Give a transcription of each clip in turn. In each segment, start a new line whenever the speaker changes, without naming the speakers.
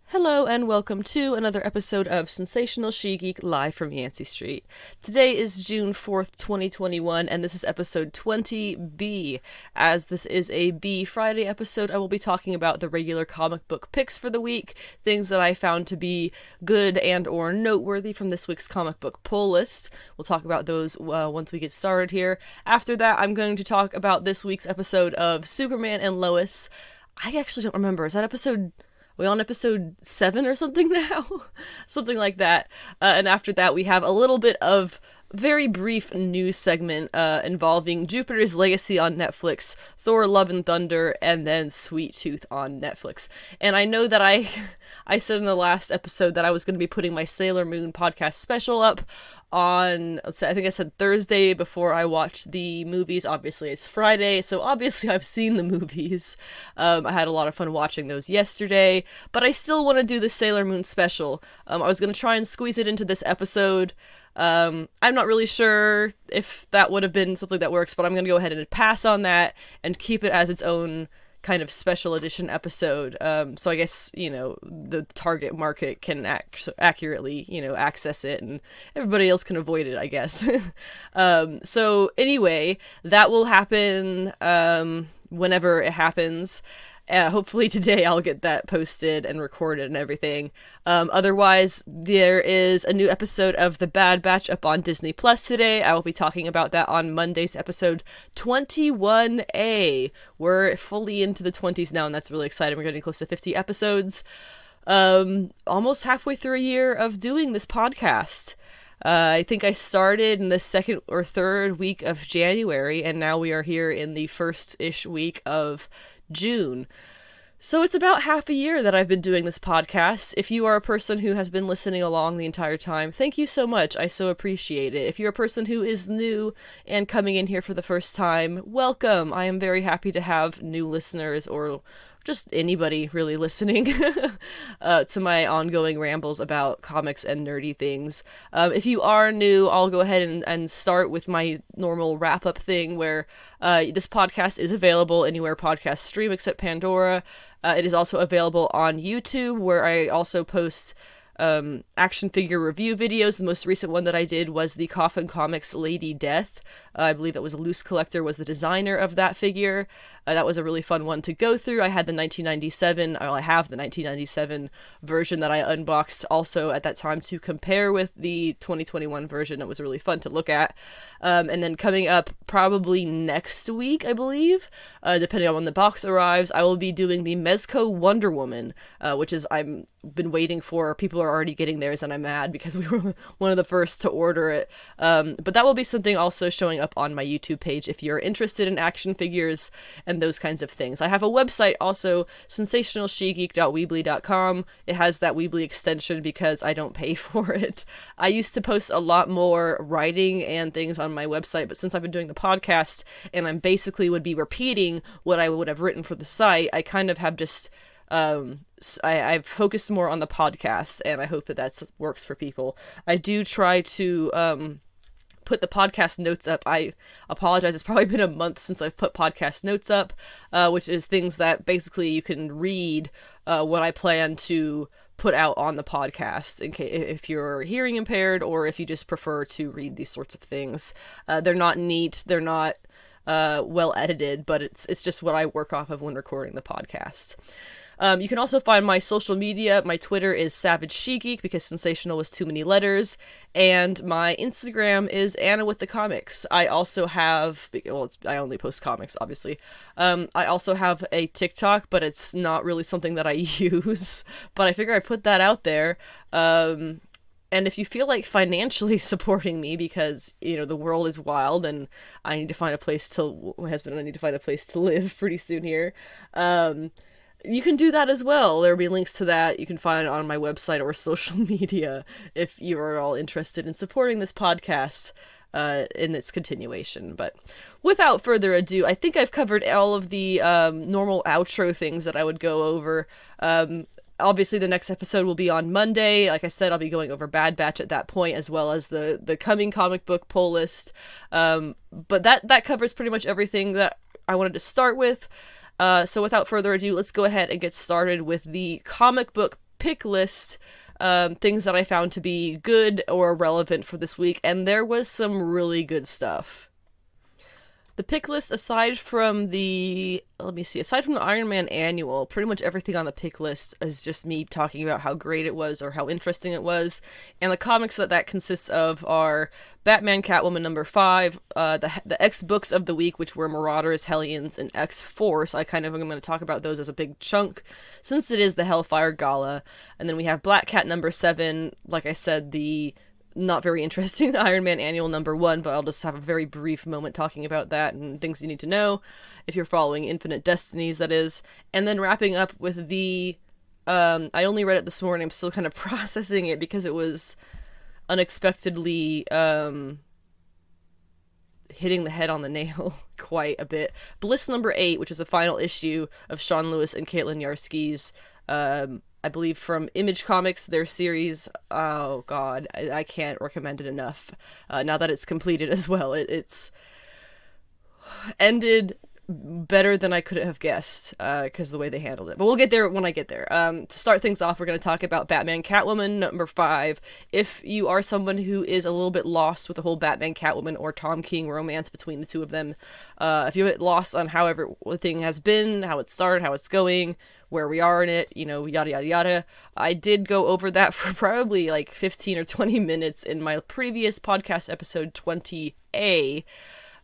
Hello and welcome to another episode of Sensational She-Geek live from Yancey Street. Today is June 4th, 2021, and this is episode 20B. As this is a B Friday episode, I will be talking about the regular comic book picks for the week, things that I found to be good and or noteworthy from this week's comic book pull list. We'll talk about those once we get started here. After that, I'm going to talk about this week's episode of Superman and Lois. I actually don't remember. Is that episode... we on episode 7 or something now? Something like that. And after that, we have a little bit of very brief news segment involving Jupiter's Legacy on Netflix, Thor Love and Thunder, and then Sweet Tooth on Netflix. And I know that I said in the last episode that I was going to be putting my Sailor Moon podcast special up on, I think I said Thursday before I watched the movies. Obviously it's Friday, so obviously I've seen the movies. I had a lot of fun watching those yesterday, but I still want to do the Sailor Moon special. I was going to try and squeeze it into this episode. I'm not really sure if that would have been something that works, but I'm going to go ahead and pass on that and keep it as its own kind of special edition episode. So I guess, the target market can accurately, access it and everybody else can avoid it, I guess. So anyway, that will happen, whenever it happens. Hopefully today I'll get that posted and recorded and everything. Otherwise, there is a new episode of The Bad Batch up on Disney Plus today. I will be talking about that on Monday's episode 21A. We're fully into the 20s now, and that's really exciting. We're getting close to 50 episodes. Almost halfway through a year of doing this podcast. I think I started in the second or third week of January, and now we are here in the first-ish week of June. So it's about half a year that I've been doing this podcast. If you are a person who has been listening along the entire time, thank you so much. I so appreciate it. If you're a person who is new and coming in here for the first time, welcome. I am very happy to have new listeners or just anybody really listening to my ongoing rambles about comics and nerdy things. If you are new, I'll go ahead and start with my normal wrap-up thing where this podcast is available anywhere podcasts stream except Pandora. It is also available on YouTube, where I also post action figure review videos. The most recent one that I did was the Coffin Comics Lady Death. I believe that was a Loose Collector was the designer of that figure. That was a really fun one to go through. I had the 1997, I have the 1997 version that I unboxed also at that time to compare with the 2021 version. It was really fun to look at. And then coming up probably next week, I believe, depending on when the box arrives, I will be doing the Mezco Wonder Woman, which is I'm been waiting for. People are already getting theirs and I'm mad because we were one of the first to order it. But that will be something also showing up on my YouTube page if you're interested in action figures and those kinds of things. I have a website also, sensationalshegeek.weebly.com. It has that Weebly extension because I don't pay for it. I used to post a lot more writing and things on my website, but since I've been doing the podcast and I'm basically would be repeating what I would have written for the site, I kind of have just I've focused more on the podcast, and I hope that works for people. I do try to put the podcast notes up. I apologize, it's probably been a month since I've put podcast notes up, which is things that basically you can read what I plan to put out on the podcast in case if you're hearing impaired or if you just prefer to read these sorts of things. They're not neat, they're not well edited, but it's just what I work off of when recording the podcast. You can also find my social media. My Twitter is Savage She-Geek because sensational was too many letters, and my Instagram is Anna with the Comics. I also have, I only post comics, obviously. I also have a TikTok, but it's not really something that I use, but I figure I put that out there. And if you feel like financially supporting me because, the world is wild and I need to find a place to, my husband and I need to find a place to live pretty soon here, you can do that as well. There will be links to that. You can find it on my website or social media if you are all interested in supporting this podcast in its continuation. But without further ado, I think I've covered all of the normal outro things that I would go over. Obviously, the next episode will be on Monday. Like I said, I'll be going over Bad Batch at that point, as well as the coming comic book pull list. But that covers pretty much everything that I wanted to start with. So without further ado, let's go ahead and get started with the comic book pick list, things that I found to be good or relevant for this week, and there was some really good stuff. The pick list, aside from the Iron Man annual, pretty much everything on the pick list is just me talking about how great it was or how interesting it was. And the comics that consists of are Batman Catwoman number 5, the X books of the week, which were Marauders, Hellions, and X-Force. I'm going to talk about those as a big chunk, since it is the Hellfire Gala. And then we have Black Cat number 7, like I said, the not very interesting Iron Man annual number 1, but I'll just have a very brief moment talking about that and things you need to know if you're following Infinite Destinies, that is. And then wrapping up with the I only read it this morning. I'm still kind of processing it because it was unexpectedly hitting the head on the nail quite a bit. Bliss number 8, which is the final issue of Sean Lewis and Caitlin Yarsky's I believe from Image Comics, their series. Oh god, I can't recommend it enough. Now that it's completed as well, it's ended better than I could have guessed, because the way they handled it. But we'll get there when I get there. To start things off, we're going to talk about Batman Catwoman number 5. If you are someone who is a little bit lost with the whole Batman Catwoman or Tom King romance between the two of them, if you get lost on how everything has been, how it started, how it's going, where we are in it, yada yada yada, I did go over that for probably like 15 or 20 minutes in my previous podcast episode 20A.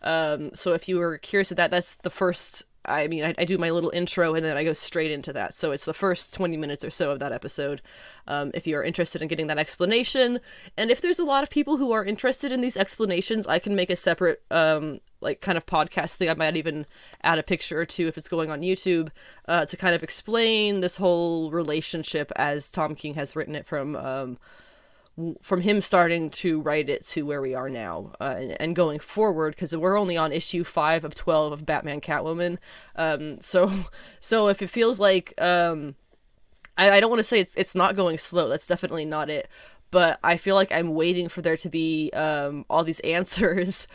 So if you were curious at that's the first, I do my little intro and then I go straight into that. So it's the first 20 minutes or so of that episode. If you're interested in getting that explanation, and if there's a lot of people who are interested in these explanations, I can make a separate, kind of podcast thing. I might even add a picture or two if it's going on YouTube, to kind of explain this whole relationship as Tom King has written it from him starting to write it to where we are now, and going forward, because we're only on issue 5 of 12 of Batman Catwoman. So if it feels like, I don't want to say it's not going slow, that's definitely not it, but I feel like I'm waiting for there to be all these answers.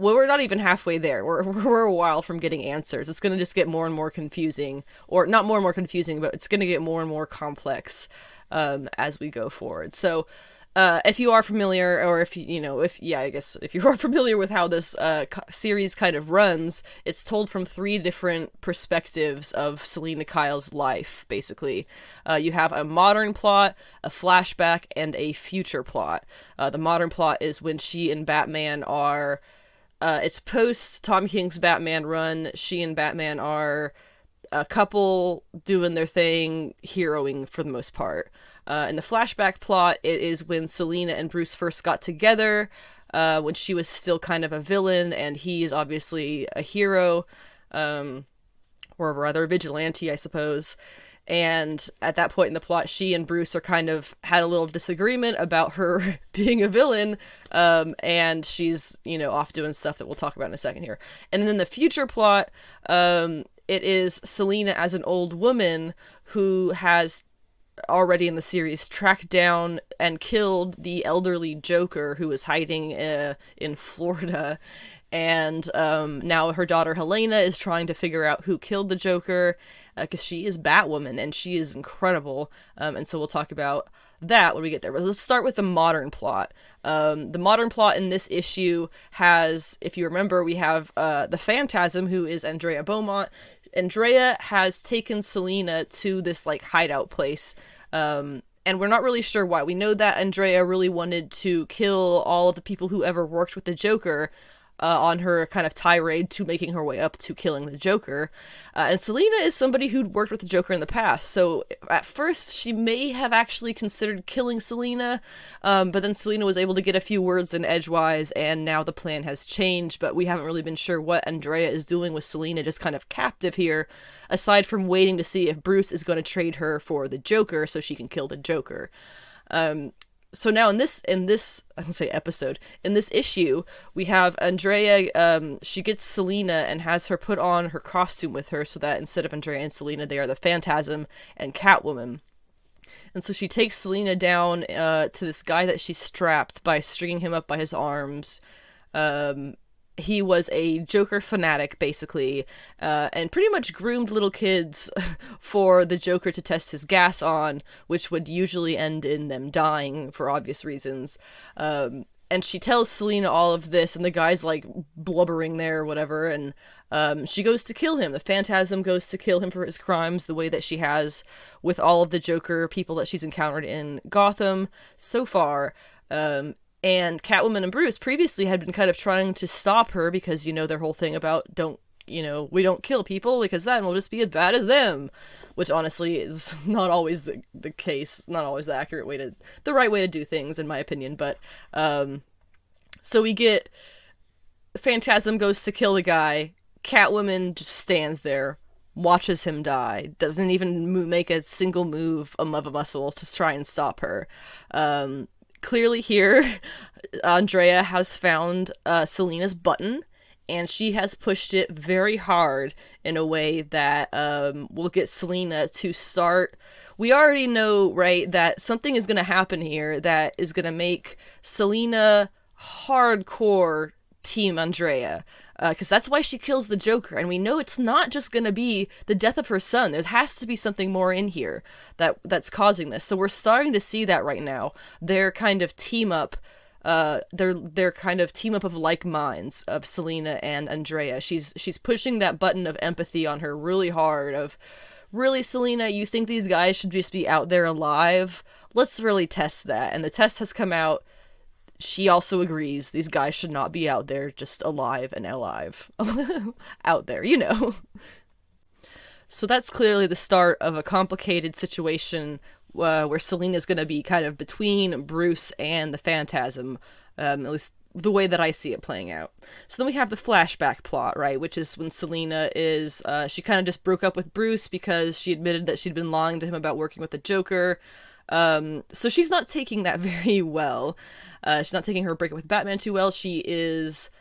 Well, we're not even halfway there. We're a while from getting answers. It's going to just get more and more confusing, or not more and more confusing, but it's going to get more and more complex as we go forward. So if you are familiar, or if you are familiar with how this series kind of runs, it's told from 3 different perspectives of Selina Kyle's life, basically. You have a modern plot, a flashback, and a future plot. The modern plot is when she and Batman are... it's post Tom King's Batman run. She and Batman are a couple doing their thing, heroing for the most part. In the flashback plot, it is when Selina and Bruce first got together, when she was still kind of a villain, and he is obviously a hero, or rather a vigilante, I suppose. And at that point in the plot, she and Bruce are kind of had a little disagreement about her being a villain, and she's, off doing stuff that we'll talk about in a second here. And then the future plot, it is Selina as an old woman who has already in the series tracked down and killed the elderly Joker who was hiding in Florida. And now her daughter Helena is trying to figure out who killed the Joker, because she is Batwoman and she is incredible. And so we'll talk about that when we get there. But let's start with the modern plot. The modern plot in this issue has, if you remember, we have the Phantasm, who is Andrea Beaumont. Andrea has taken Selina to this hideout place, and we're not really sure why. We know that Andrea really wanted to kill all of the people who ever worked with the Joker, on her kind of tirade to making her way up to killing the Joker. And Selina is somebody who'd worked with the Joker in the past, so at first she may have actually considered killing Selina, but then Selina was able to get a few words in edgewise, and now the plan has changed, but we haven't really been sure what Andrea is doing with Selina, just kind of captive here, aside from waiting to see if Bruce is going to trade her for the Joker so she can kill the Joker. So now in this I don't say episode, in this issue, we have Andrea, she gets Selina and has her put on her costume with her, so that instead of Andrea and Selina, they are the Phantasm and Catwoman. And so she takes Selina down to this guy that she's strapped by stringing him up by his arms. And he was a Joker fanatic, basically, and pretty much groomed little kids for the Joker to test his gas on, which would usually end in them dying for obvious reasons. And she tells Selina all of this, and the guy's, like, blubbering there or whatever, and she goes to kill him. The Phantasm goes to kill him for his crimes, the way that she has with all of the Joker people that she's encountered in Gotham so far. And Catwoman and Bruce previously had been kind of trying to stop her because, you know, their whole thing about we don't kill people because then we'll just be as bad as them. Which honestly is not always the case, not always the right way to do things, in my opinion. But, so we get Phantasm goes to kill the guy. Catwoman just stands there, watches him die, doesn't even make a single move of a muscle to try and stop her. Clearly here, Andrea has found Selina's button, and she has pushed it very hard in a way that will get Selina to start. We already know, right, that something is going to happen here that is going to make Selina hardcore Team Andrea. Because that's why she kills the Joker, and we know it's not just going to be the death of her son. There has to be something more in here that's causing this. So we're starting to see that right now. Their kind of team up, their kind of team up of like minds of Selina and Andrea. She's pushing that button of empathy on her really hard. Of really, Selina, you think these guys should just be out there alive? Let's really test that. And the test has come out. She also agrees these guys should not be out there just alive and alive. Out there, you know. So that's clearly the start of a complicated situation where Selina's going to be kind of between Bruce and the Phantasm, at least the way that I see it playing out. So then we have the flashback plot, right, which is when Selina is, she kind of just broke up with Bruce because she admitted that she'd been lying to him about working with the Joker. So she's not taking that very well. She's not taking her breakup with Batman too well. She is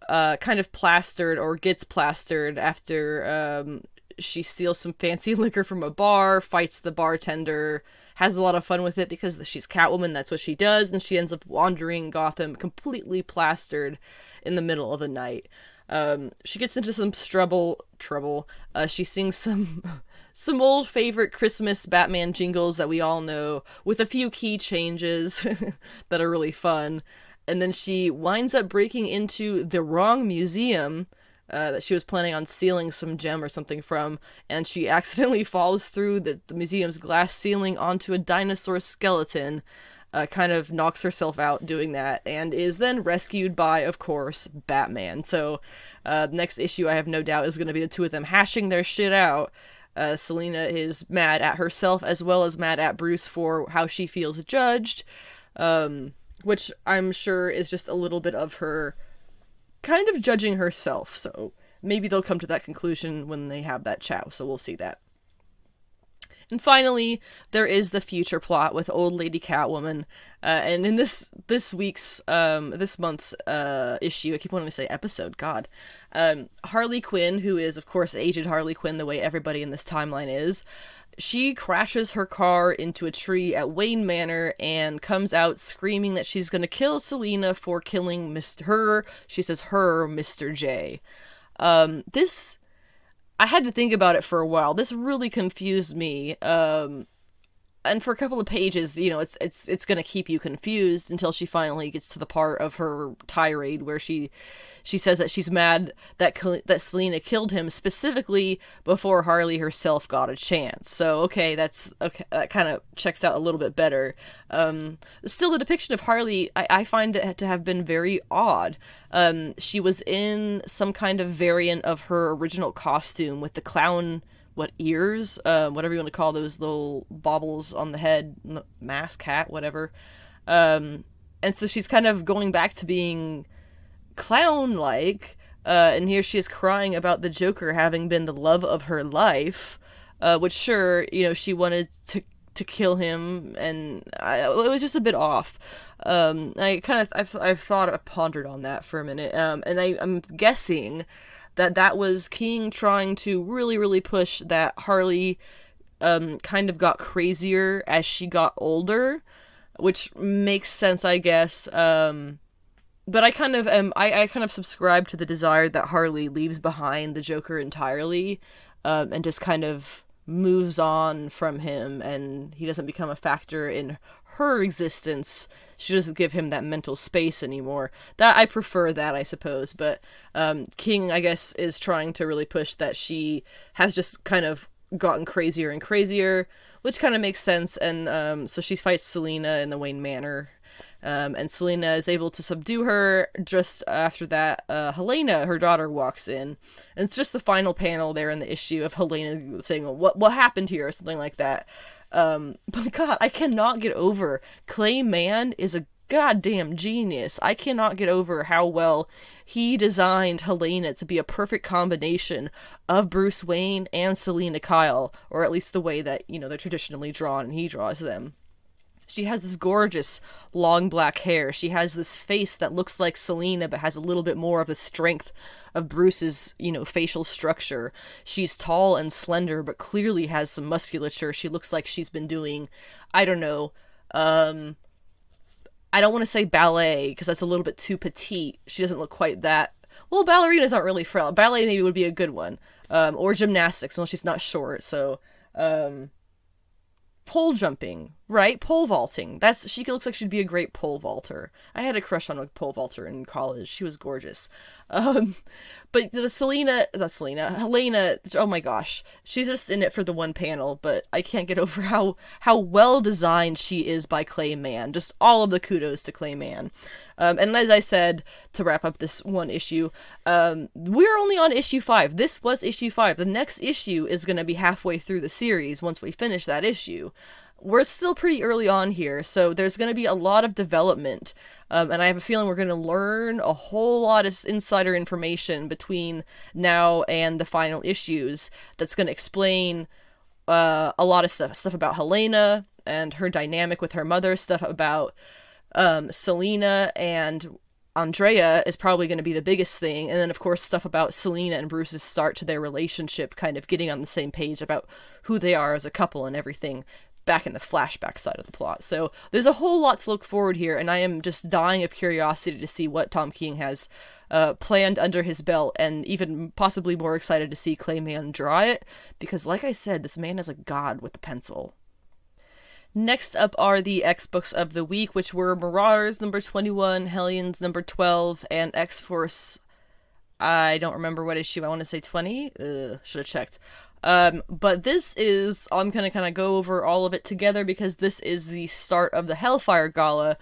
kind of plastered, or gets plastered, after she steals some fancy liquor from a bar, fights the bartender, has a lot of fun with it because she's Catwoman, that's what she does, and she ends up wandering Gotham completely plastered in the middle of the night. She gets into some trouble. She sings some old favorite Christmas Batman jingles that we all know, with a few key changes that are really fun. And then she winds up breaking into the wrong museum that she was planning on stealing some gem or something from, and she accidentally falls through the museum's glass ceiling onto a dinosaur skeleton, kind of knocks herself out doing that, and is then rescued by, of course, Batman. So the next issue, I have no doubt, is going to be the two of them hashing their shit out. Selina is mad at herself as well as mad at Bruce for how she feels judged, which I'm sure is just a little bit of her kind of judging herself. So maybe they'll come to that conclusion when they have that chat, so we'll see that. And finally, there is the future plot with old lady Catwoman, and in this month's issue, I keep wanting to say episode, God, Harley Quinn, who is, of course, aged Harley Quinn the way everybody in this timeline is, she crashes her car into a tree at Wayne Manor and comes out screaming that she's going to kill Selina for killing Mr. J. This, I had to think about it for a while. This really confused me. And for a couple of pages, you know, it's going to keep you confused until she finally gets to the part of her tirade where she says that she's mad that Selina killed him specifically before Harley herself got a chance. So, okay, that kind of checks out a little bit better. Still, the depiction of Harley, I find it to have been very odd. She was in some kind of variant of her original costume with the clown, ears, whatever you want to call those little baubles on the head, mask, hat, whatever. And so she's kind of going back to being clown-like, and here she is crying about the Joker having been the love of her life, which, sure, you know, she wanted to kill him, and it was just a bit off. I've pondered on that for a minute, and I'm guessing that was King trying to really, really push that Harley kind of got crazier as she got older, which makes sense, I guess. But I kind of I kind of subscribe to the desire that Harley leaves behind the Joker entirely, and just kind of moves on from him, and he doesn't become a factor in her existence. She doesn't give him that mental space anymore. That I prefer that, I suppose. But King, I guess, is trying to really push that she has just kind of gotten crazier and crazier, which kind of makes sense. And so she fights Selina in the Wayne Manor. And Selina is able to subdue her. Just after that, Helena, her daughter, walks in. And it's just the final panel there in the issue of Helena saying, what happened here? Or something like that. But God, I cannot get over Clay Mann is a goddamn genius. I cannot get over how well he designed Helena to be a perfect combination of Bruce Wayne and Selina Kyle. Or at least the way that, they're traditionally drawn and he draws them. She has this gorgeous long black hair. She has this face that looks like Selina but has a little bit more of the strength of Bruce's, facial structure. She's tall and slender but clearly has some musculature. She looks like she's been doing, I don't know, I don't want to say ballet because that's a little bit too petite. She doesn't look quite that. Well, ballerinas aren't really frail. Ballet maybe would be a good one. Or gymnastics, well, she's not short, so pole jumping, right? Pole vaulting. She looks like she'd be a great pole vaulter. I had a crush on a pole vaulter in college. She was gorgeous. But Helena, oh my gosh. She's just in it for the one panel, but I can't get over how well designed she is by Clay Mann. Just all of the kudos to Clay Mann. And as I said, to wrap up this one issue, we're only on issue 5. This was issue 5. The next issue is going to be halfway through the series once we finish that issue. We're still pretty early on here, so there's going to be a lot of development, and I have a feeling we're going to learn a whole lot of insider information between now and the final issues that's going to explain a lot of stuff about Helena and her dynamic with her mother, stuff about Selina and Andrea is probably going to be the biggest thing, and then of course stuff about Selina and Bruce's start to their relationship, kind of getting on the same page about who they are as a couple and everything back in the flashback side of the plot. So there's a whole lot to look forward here, and I am just dying of curiosity to see what Tom King has planned under his belt, and even possibly more excited to see Clay Mann draw it, because like I said, this man is a god with the pencil. Next up are the X-Books of the week, which were Marauders number 21, Hellions number 12, and X-Force, I don't remember what issue, I want to say 20? Should have checked. But this is, I'm going to kind of go over all of it together because this is the start of the Hellfire Gala,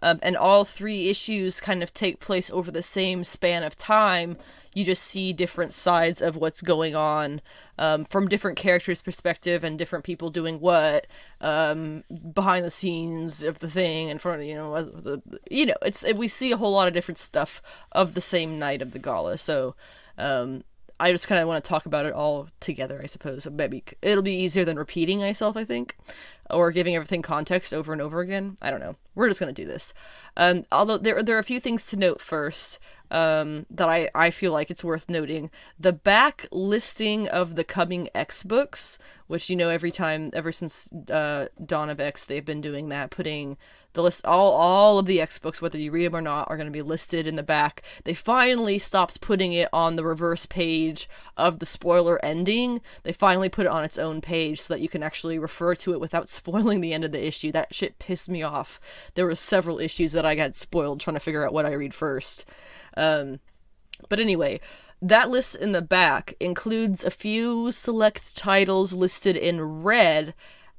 and all 3 issues kind of take place over the same span of time. You just see different sides of what's going on, from different characters' perspective and different people doing what, behind the scenes of the thing, in front of, we see a whole lot of different stuff of the same night of the gala, so, I just kind of want to talk about it all together, I suppose. Maybe it'll be easier than repeating myself, I think, or giving everything context over and over again. I don't know. We're just going to do this. Although there are a few things to note first, that I feel like it's worth noting. The back listing of the coming X books, which, ever since Dawn of X, they've been doing that, putting the list, all of the X books, whether you read them or not, are going to be listed in the back. They finally stopped putting it on the reverse page of the spoiler ending. They finally put it on its own page so that you can actually refer to it without spoiling the end of the issue. That shit pissed me off. There were several issues that I got spoiled trying to figure out what I read first. But anyway, that list in the back includes a few select titles listed in red,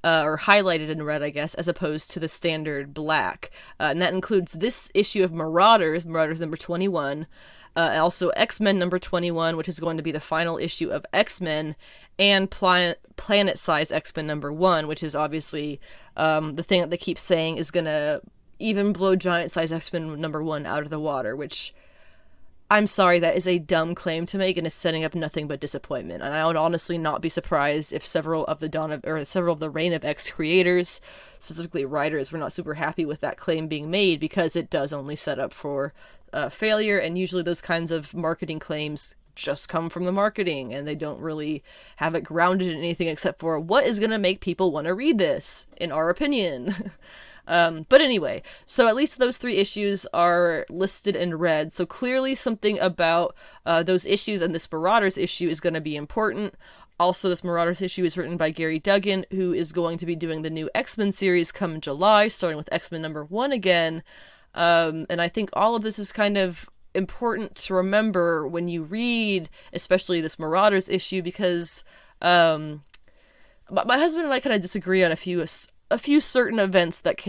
or highlighted in red, I guess, as opposed to the standard black. And that includes this issue of Marauders number 21, also X-Men number 21, which is going to be the final issue of X-Men, and Planet-Size X-Men number 1, which is obviously the thing that they keep saying is going to even blow Giant-Size X-Men number 1 out of the water, which, I'm sorry, that is a dumb claim to make and is setting up nothing but disappointment. And I would honestly not be surprised if several of the Reign of X creators, specifically writers, were not super happy with that claim being made, because it does only set up for failure, and usually those kinds of marketing claims just come from the marketing, and they don't really have it grounded in anything except for what is going to make people want to read this, in our opinion. But anyway, so at least those 3 issues are listed in red, so clearly something about those issues and this Marauders issue is going to be important. Also, this Marauders issue is written by Gary Duggan, who is going to be doing the new X-Men series come July, starting with X-Men #1 again. And I think all of this is kind of important to remember when you read, especially this Marauders issue, because my husband and I kind of disagree on a few certain events that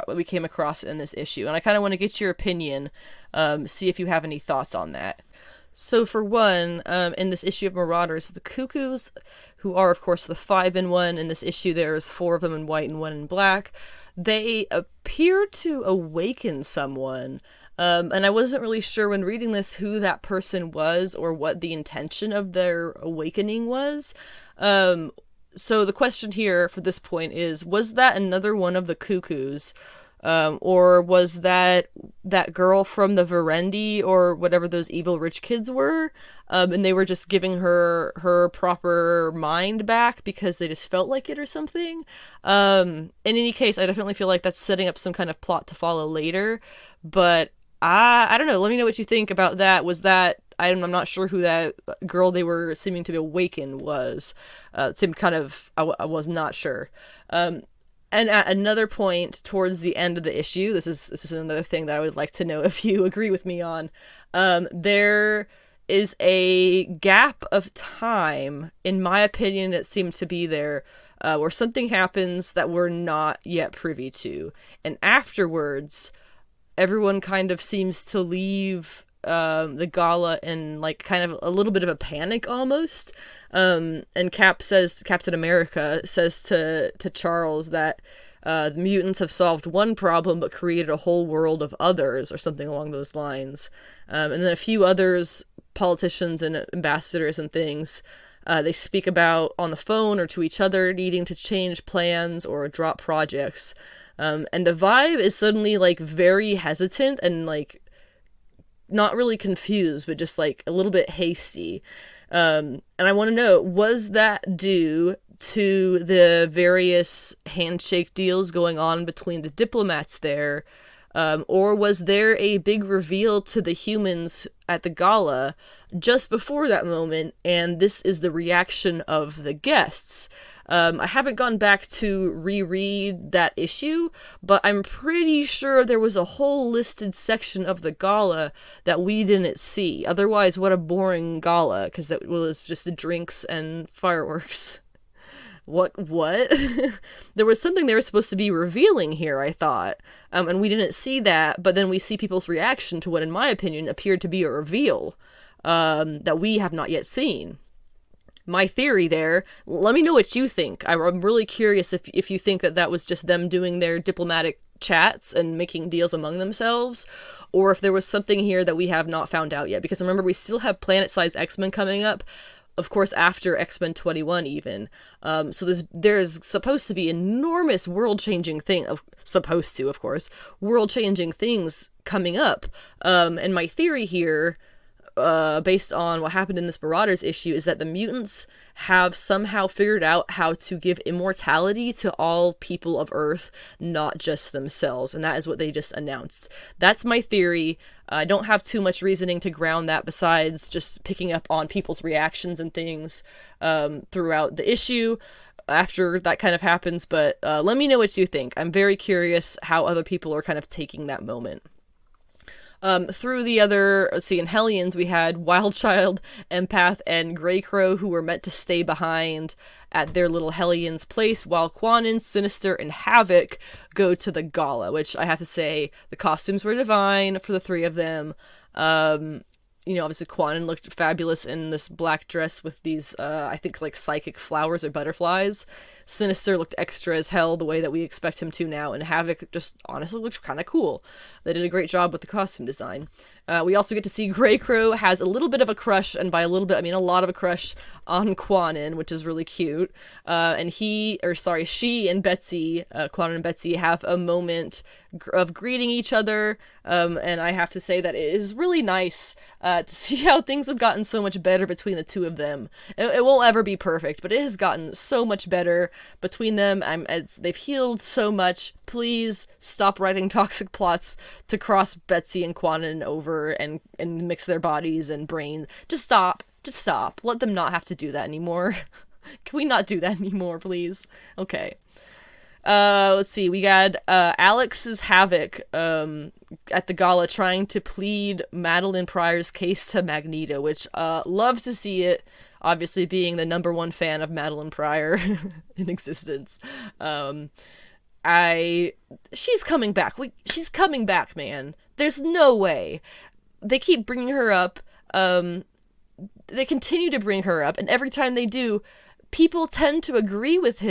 we came across in this issue, and I kind of want to get your opinion, see if you have any thoughts on that. So for one, in this issue of Marauders, the Cuckoos, who are of course the 5-in-1, in this issue there's 4 of them in white and 1 in black, they appear to awaken someone, and I wasn't really sure when reading this who that person was or what the intention of their awakening was. So the question here for this point is, was that another one of the Cuckoos? Or was that girl from the Verendi, or whatever those evil rich kids were, and they were just giving her proper mind back because they just felt like it or something? In any case, I definitely feel like that's setting up some kind of plot to follow later, but I don't know, let me know what you think about that. Was that, I'm not sure who that girl they were seeming to awaken was. It seemed kind of, I was not sure. And at another point towards the end of the issue, this is another thing that I would like to know if you agree with me on. There is a gap of time, in my opinion, it seemed to be there, where something happens that we're not yet privy to. And afterwards, everyone kind of seems to leave the gala in like kind of a little bit of a panic almost. And Captain America says to Charles that the mutants have solved one problem but created a whole world of others, or something along those lines. And then a few others, politicians and ambassadors and things, they speak about on the phone or to each other needing to change plans or drop projects. And the vibe is suddenly like very hesitant and like not really confused, but just like a little bit hasty. And I want to know, was that due to the various handshake deals going on between the diplomats there? Or was there a big reveal to the humans at the gala just before that moment, and this is the reaction of the guests? I haven't gone back to reread that issue, but I'm pretty sure there was a whole listed section of the gala that we didn't see. Otherwise, what a boring gala, because that was just drinks and fireworks. What? There was something they were supposed to be revealing here, I thought. And we didn't see that, but then we see people's reaction to what, in my opinion, appeared to be a reveal that we have not yet seen. My theory there, let me know what you think. I'm really curious if you think that was just them doing their diplomatic chats and making deals among themselves, or if there was something here that we have not found out yet. Because remember, we still have Planet-Size X-Men coming up, of course, after X-Men 21 even. So there's supposed to be enormous world-changing world-changing things coming up. And my theory here, based on what happened in this Marauders issue, is that the mutants have somehow figured out how to give immortality to all people of Earth, not just themselves, and that is what they just announced. That's my theory. I don't have too much reasoning to ground that besides just picking up on people's reactions and things throughout the issue after that kind of happens, but let me know what you think. I'm very curious how other people are kind of taking that moment. Through the other, in Hellions, we had Wildchild, Empath, and Greycrow, who were meant to stay behind at their little Hellions place, while Quanon, Sinister, and Havoc go to the gala, which I have to say, the costumes were divine for the 3 of them. Obviously Quanon looked fabulous in this black dress with these, I think, like psychic flowers or butterflies. Sinister looked extra as hell the way that we expect him to now, and Havoc just honestly looked kind of cool. They did a great job with the costume design. We also get to see Greycrow has a little bit of a crush, and by a little bit, I mean a lot of a crush on Quanon, which is really cute. And she and Betsy, Quanon and Betsy, have a moment of greeting each other, and I have to say that it is really nice to see how things have gotten so much better between the two of them. It won't ever be perfect, but it has gotten so much better between them. They've healed so much. Please stop writing toxic plots to cross Betsy and Quanon over and mix their bodies and brains. Just stop. Just stop. Let them not have to do that anymore. Can we not do that anymore, please? Okay. Let's see. We got Alex's Havoc at the gala trying to plead Madeline Pryor's case to Magneto, which love to see it. Obviously, being the #1 fan of Madeline Pryor in existence. She's coming back. She's coming back, man. There's no way. They keep bringing her up. They continue to bring her up, and every time they do, people tend to agree with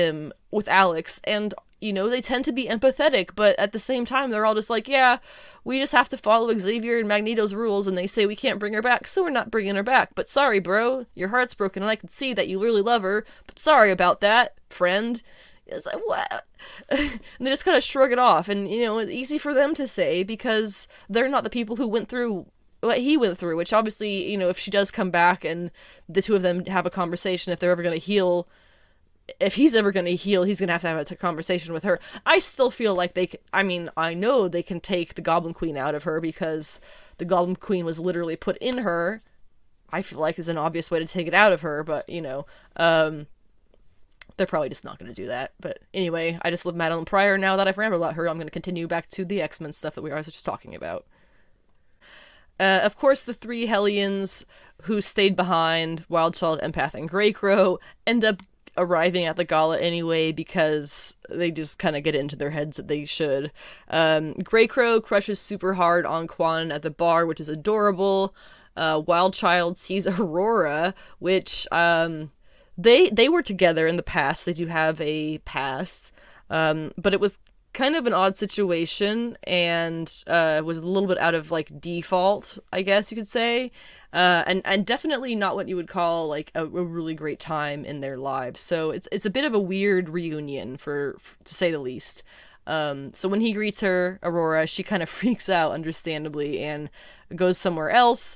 Alex, and, you know, they tend to be empathetic, but at the same time, they're all just like, yeah, we just have to follow Xavier and Magneto's rules, and they say we can't bring her back, so we're not bringing her back. But sorry, bro, your heart's broken, and I can see that you really love her, but sorry about that, friend. It's like, what? And they just kind of shrug it off, and, you know, it's easy for them to say, because they're not the people who went through what he went through, which obviously, you know, if she does come back and the two of them have a conversation, if they're ever going to heal, if he's ever going to heal, he's going to have a conversation with her. I still feel like I know they can take the Goblin Queen out of her, because the Goblin Queen was literally put in her. I feel like there's an obvious way to take it out of her, but, you know, they're probably just not going to do that. But anyway, I just love Madeline Pryor. Now that I've rambled about her, I'm going to continue back to the X-Men stuff that we were just talking about. Of course, the 3 Hellions who stayed behind, Wildchild, Empath, and Greycrow, end up arriving at the gala anyway, because they just kind of get into their heads that they should. Greycrow crushes super hard on Quan at the bar, which is adorable. Wildchild sees Aurora, which they were together in the past. They do have a past, but it was kind of an odd situation, and was a little bit out of, like, default, I guess you could say, and definitely not what you would call, like, a really great time in their lives. So it's a bit of a weird reunion, to say the least. So when he greets her, Aurora, she kind of freaks out, understandably, and goes somewhere else.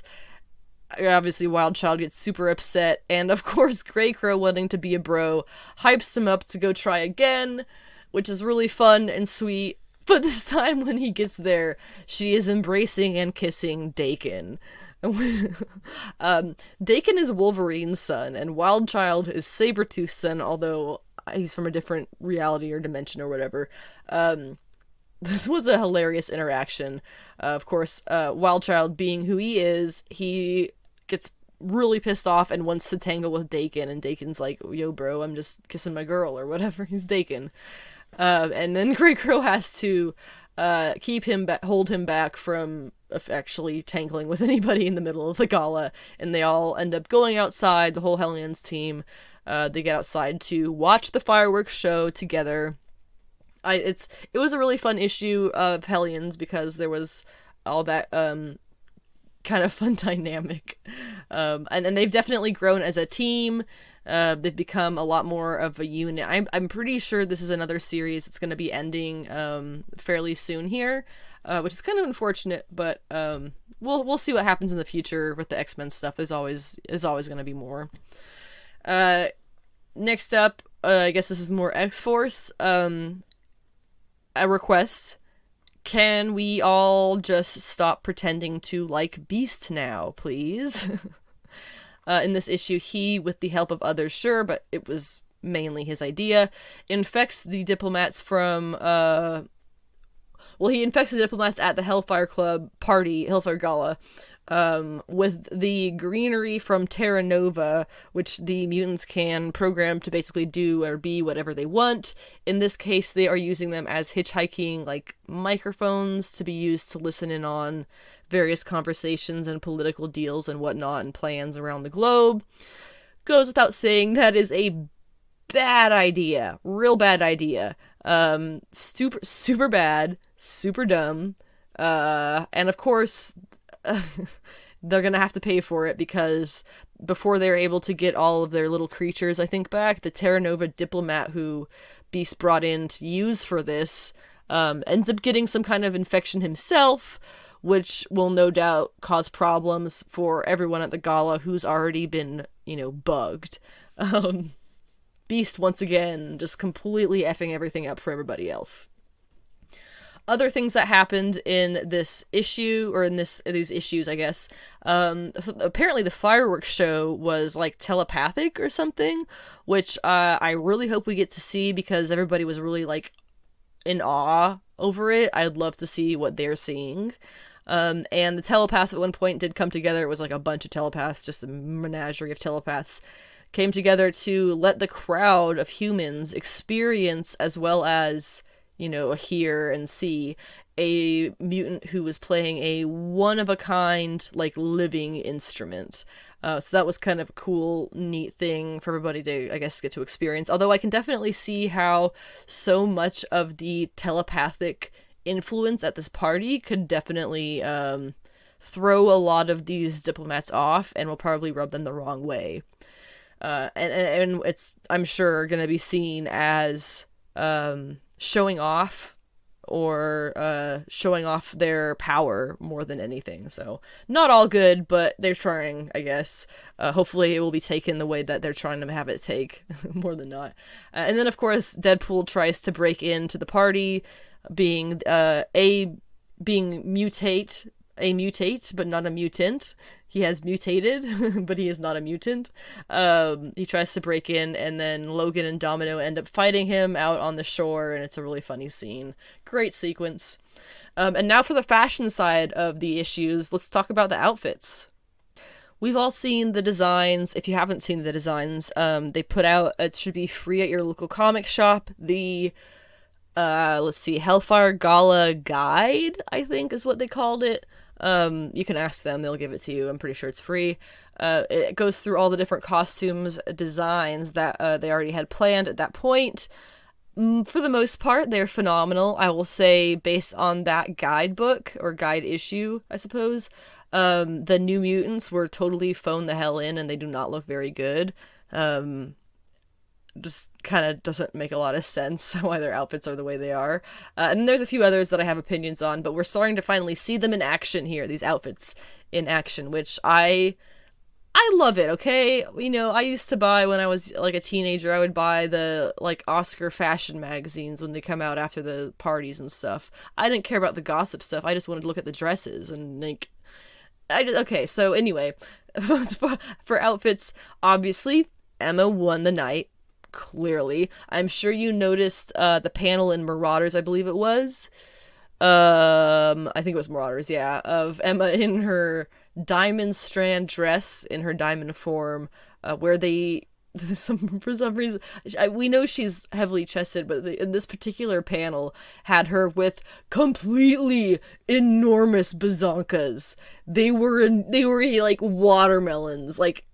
Obviously, Wildchild gets super upset, and of course, Greycrow, wanting to be a bro, hypes him up to go try again, which is really fun and sweet. But this time, when he gets there, she is embracing and kissing Daken. Daken is Wolverine's son, and Wildchild is Sabretooth's son, although he's from a different reality or dimension or whatever. This was a hilarious interaction. Of course, Wildchild, being who he is, he gets really pissed off and wants to tangle with Daken, and Daken's like, yo bro, I'm just kissing my girl, or whatever. He's Daken. And then Greycrow has to hold him back from actually tangling with anybody in the middle of the gala, and they all end up going outside, the whole Hellions team. They get outside to watch the fireworks show together. It was a really fun issue of Hellions, because there was all that kind of fun dynamic. And they've definitely grown as a team. They've become a lot more of a unit. I'm pretty sure this is another series that's going to be ending fairly soon here, which is kind of unfortunate, but we'll see what happens in the future with the X-Men stuff. There's always going to be more. Next up, I guess this is more X-Force. A request. Can we all just stop pretending to like Beast now, please? In this issue, he, with the help of others, sure, but it was mainly his idea, infects the diplomats from, he infects the diplomats at the Hellfire Club party, Hellfire Gala, with the greenery from Terra Nova, which the mutants can program to basically do or be whatever they want. In this case, they are using them as hitchhiking, like, microphones to be used to listen in on various conversations and political deals and whatnot and plans around the globe. Goes without saying, that is a bad idea. Real bad idea. Super bad. Super dumb. And of course, they're gonna have to pay for it, because before they're able to get all of their little creatures, I think, back, the Terra Nova diplomat who Beast brought in to use for this ends up getting some kind of infection himself, which will no doubt cause problems for everyone at the gala who's already been, bugged. Beast, once again, just completely effing everything up for everybody else. Other things that happened in this issue, or in these issues, I guess, apparently the fireworks show was, like, telepathic or something, which I really hope we get to see, because everybody was really, like, in awe over it. I'd love to see what they're seeing. And the telepaths at one point did come together. It was, like, a bunch of telepaths, just a menagerie of telepaths, came together to let the crowd of humans experience, as well as, hear and see, a mutant who was playing a one-of-a-kind, like, living instrument. So that was kind of a cool, neat thing for everybody to, I guess, get to experience. Although I can definitely see how so much of the telepathic influence at this party could definitely throw a lot of these diplomats off, and will probably rub them the wrong way. And it's, I'm sure, going to be seen as showing off, or showing off their power more than anything. So not all good, but they're trying, I guess. Hopefully it will be taken the way that they're trying to have it take, more than not. And then, of course, Deadpool tries to break into the party, being mutate, but not a mutant. He has mutated, but he is not a mutant. He tries to break in, and then Logan and Domino end up fighting him out on the shore, and it's a really funny scene. Great sequence. And now for the fashion side of the issues, let's talk about the outfits. We've all seen the designs. If you haven't seen the designs, they put out, it should be free at your local comic shop, the Hellfire Gala Guide, I think is what they called it. You can ask them, they'll give it to you. I'm pretty sure it's free. It goes through all the different costumes, designs that they already had planned at that point. For the most part, they're phenomenal. I will say, based on that guidebook, or guide issue, I suppose, the New Mutants were totally phoned the hell in, and they do not look very good. Just kind of doesn't make a lot of sense why their outfits are the way they are. And there's a few others that I have opinions on, but we're starting to finally see them in action here, these outfits in action, which I love it, okay? I used to buy, when I was, like, a teenager, I would buy the, like, Oscar fashion magazines when they come out after the parties and stuff. I didn't care about the gossip stuff, I just wanted to look at the dresses, and, like, okay, so anyway, for outfits, obviously, Emma won the night. Clearly. I'm sure you noticed the panel in Marauders, I believe it was. I think it was Marauders, yeah, of Emma in her diamond strand dress, in her diamond form, where they, for some reason, we know she's heavily chested, but in this particular panel had her with completely enormous bazonkas. They were like watermelons, like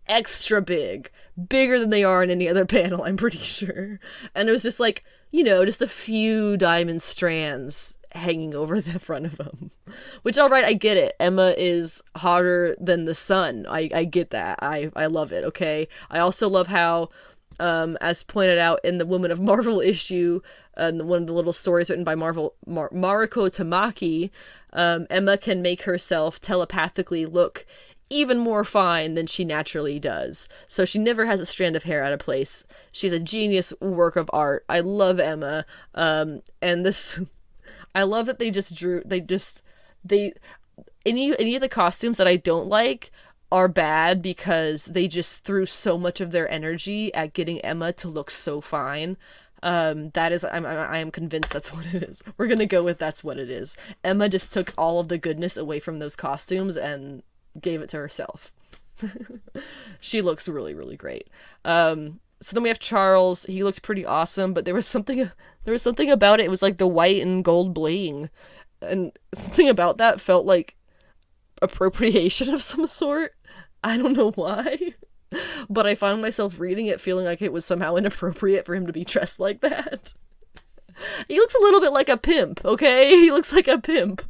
extra big. Bigger than they are in any other panel, I'm pretty sure. And it was just like, just a few diamond strands hanging over the front of them. Which, alright, I get it. Emma is hotter than the sun. I get that. I love it, okay? I also love how, as pointed out in the Woman of Marvel issue, one of the little stories written by Mariko Tamaki, Emma can make herself telepathically look even more fine than she naturally does. So she never has a strand of hair out of place. She's a genius work of art. I love Emma. And this, I love that any of the costumes that I don't like are bad because they just threw so much of their energy at getting Emma to look so fine. I am convinced that's what it is. We're gonna go with that's what it is. Emma just took all of the goodness away from those costumes and gave it to herself. She looks really, really great. So then we have Charles. He looked pretty awesome, but there was something about it. It was like the white and gold bling, and something about that felt like appropriation of some sort. I don't know why, but I found myself reading it feeling like it was somehow inappropriate for him to be dressed like that. He looks a little bit like a pimp, okay? He looks like a pimp.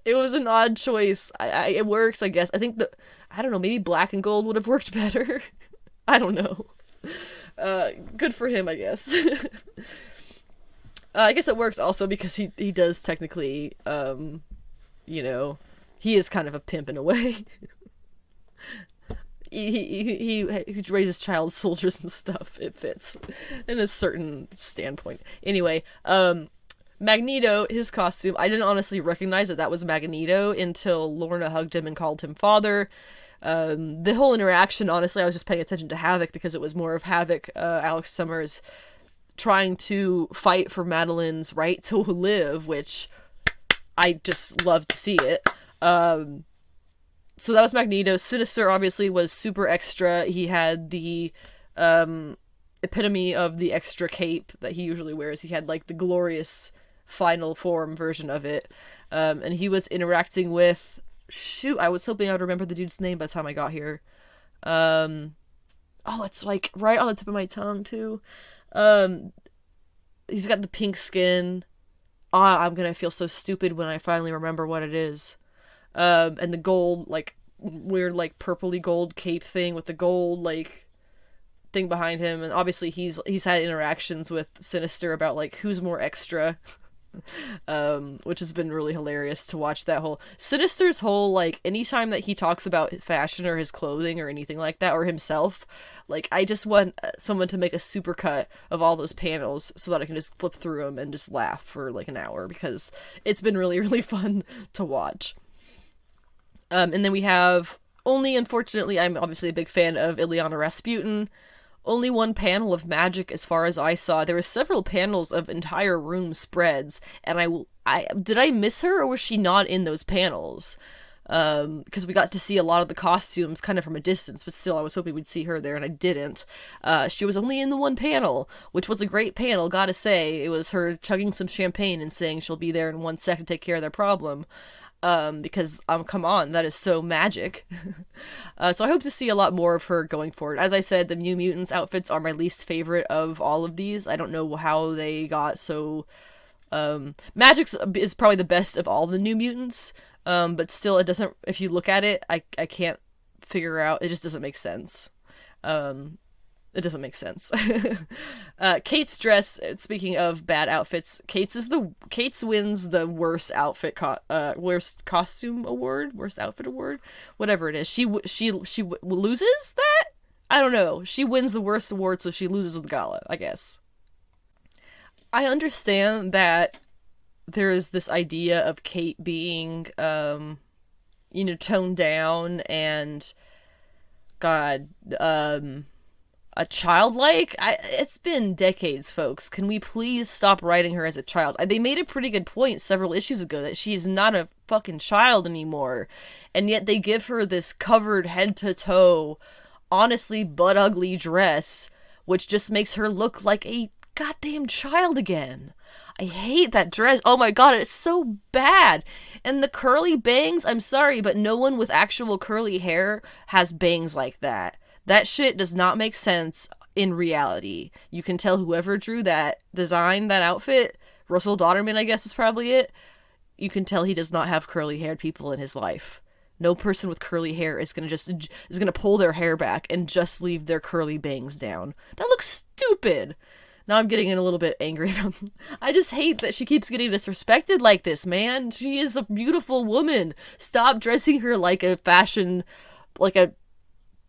It was an odd choice. It works, I guess. I think I don't know, maybe black and gold would have worked better. I don't know. Good for him, I guess. I guess it works also because he does technically you know, he is kind of a pimp in a way. He raises child soldiers and stuff. It fits in a certain standpoint. Anyway, Magneto, his costume, I didn't honestly recognize that was Magneto until Lorna hugged him and called him father. The whole interaction, honestly, I was just paying attention to Havoc because it was more of Havoc, Alex Summers, trying to fight for Madeline's right to live, which I just love to see it. So that was Magneto. Sinister, obviously, was super extra. He had the epitome of the extra cape that he usually wears. He had, like, the glorious final form version of it. And he was interacting with... Shoot, I was hoping I would remember the dude's name by the time I got here. Oh, it's, like, right on the tip of my tongue, too. He's got the pink skin. I'm gonna feel so stupid when I finally remember what it is. And the gold, like, weird, like, purpley gold cape thing with the gold, like, thing behind him. And obviously he's had interactions with Sinister about, like, who's more extra. Which has been really hilarious to watch that whole... Sinister's whole, like, anytime that he talks about fashion or his clothing or anything like that, or himself, like, I just want someone to make a supercut of all those panels so that I can just flip through them and just laugh for, like, an hour, because it's been really, really fun to watch. And then we have, only unfortunately, I'm obviously a big fan of Ileana Rasputin. Only one panel of magic as far as I saw. There were several panels of entire room spreads, and I did I miss her, or was she not in those panels? Because we got to see a lot of the costumes kind of from a distance, but still I was hoping we'd see her there, and I didn't. She was only in the one panel, which was a great panel, gotta say. It was her chugging some champagne and saying she'll be there in 1 sec to take care of their problem. Because, come on, that is so magic. So I hope to see a lot more of her going forward. As I said, the New Mutants outfits are my least favorite of all of these. I don't know how they got so... Magic's is probably the best of all the New Mutants, but still, it doesn't... If you look at it, I can't figure out... It just doesn't make sense. It doesn't make sense. Kate's dress, speaking of bad outfits, Kate's wins the worst outfit worst costume award, worst outfit award, whatever it is. She loses that? I don't know. She wins the worst award, so she loses the gala, I guess. I understand that there is this idea of Kate being, toned down and, God, a childlike? It's been decades, folks. Can we please stop writing her as a child? They made a pretty good point several issues ago that she's not a fucking child anymore. And yet they give her this covered head to toe, honestly butt ugly dress, which just makes her look like a goddamn child again. I hate that dress. Oh my god, it's so bad. And the curly bangs, I'm sorry, but no one with actual curly hair has bangs like that. That shit does not make sense in reality. You can tell whoever drew that, designed that outfit, Russell Dauterman, I guess is probably it, you can tell he does not have curly-haired people in his life. No person with curly hair is gonna pull their hair back and just leave their curly bangs down. That looks stupid. Now I'm getting a little bit angry about them. I just hate that she keeps getting disrespected like this, man. She is a beautiful woman. Stop dressing her like a fashion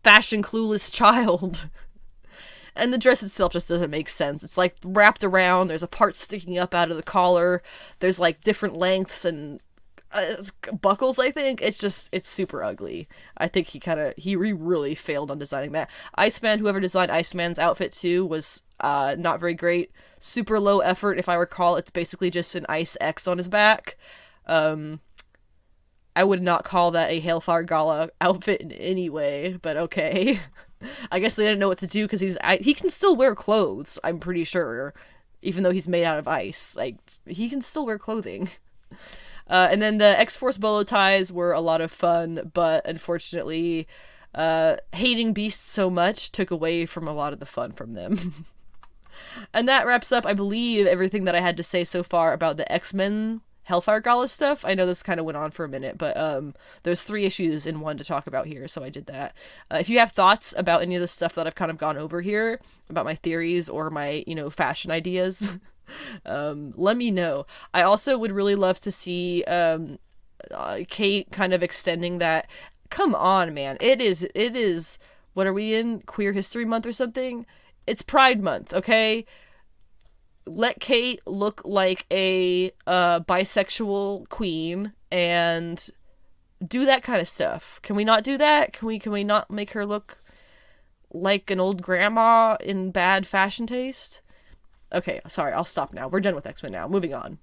clueless child. And the dress itself just doesn't make sense. It's like wrapped around, there's a part sticking up out of the collar, there's like different lengths and buckles, I think. It's super ugly. I think he really failed on designing that. Iceman, whoever designed Iceman's outfit too, was not very great. Super low effort, if I recall. It's basically just an ice X on his back. I would not call that a Hellfire Gala outfit in any way, but okay. I guess they didn't know what to do because he can still wear clothes, I'm pretty sure, even though he's made out of ice. Like, he can still wear clothing. And then the X-Force bolo ties were a lot of fun, but unfortunately, hating Beast so much took away from a lot of the fun from them. And that wraps up, I believe, everything that I had to say so far about the X-Men Hellfire Gala stuff. I know this kind of went on for a minute, but there's 3 issues in one to talk about here, so I did that. If you have thoughts about any of the stuff that I've kind of gone over here, about my theories or my, fashion ideas, let me know. I also would really love to see Kate kind of extending that. Come on, man. It is, what are we in? Queer History Month or something? It's Pride Month, okay? Let Kate look like a bisexual queen and do that kind of stuff. Can we not do that? Can we not make her look like an old grandma in bad fashion taste? Okay, sorry, I'll stop now. We're done with X-Men now. Moving on.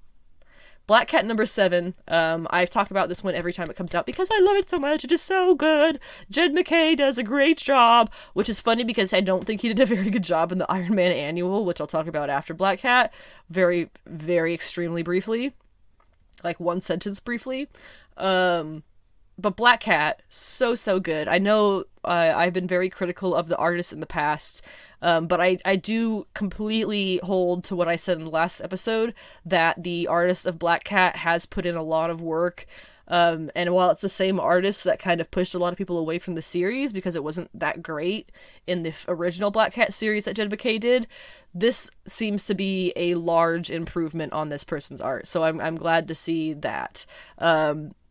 Black Cat number 7. I talk about this one every time it comes out because I love it so much. It is so good. Jed McKay does a great job, which is funny because I don't think he did a very good job in the Iron Man annual, which I'll talk about after Black Cat. Very, very extremely briefly. Like one sentence briefly. But Black Cat, so good. I know I've been very critical of the artist in the past, but I do completely hold to what I said in the last episode, that the artist of Black Cat has put in a lot of work. And while it's the same artist that kind of pushed a lot of people away from the series because it wasn't that great in the original Black Cat series that Jed McKay did, this seems to be a large improvement on this person's art. So I'm glad to see that.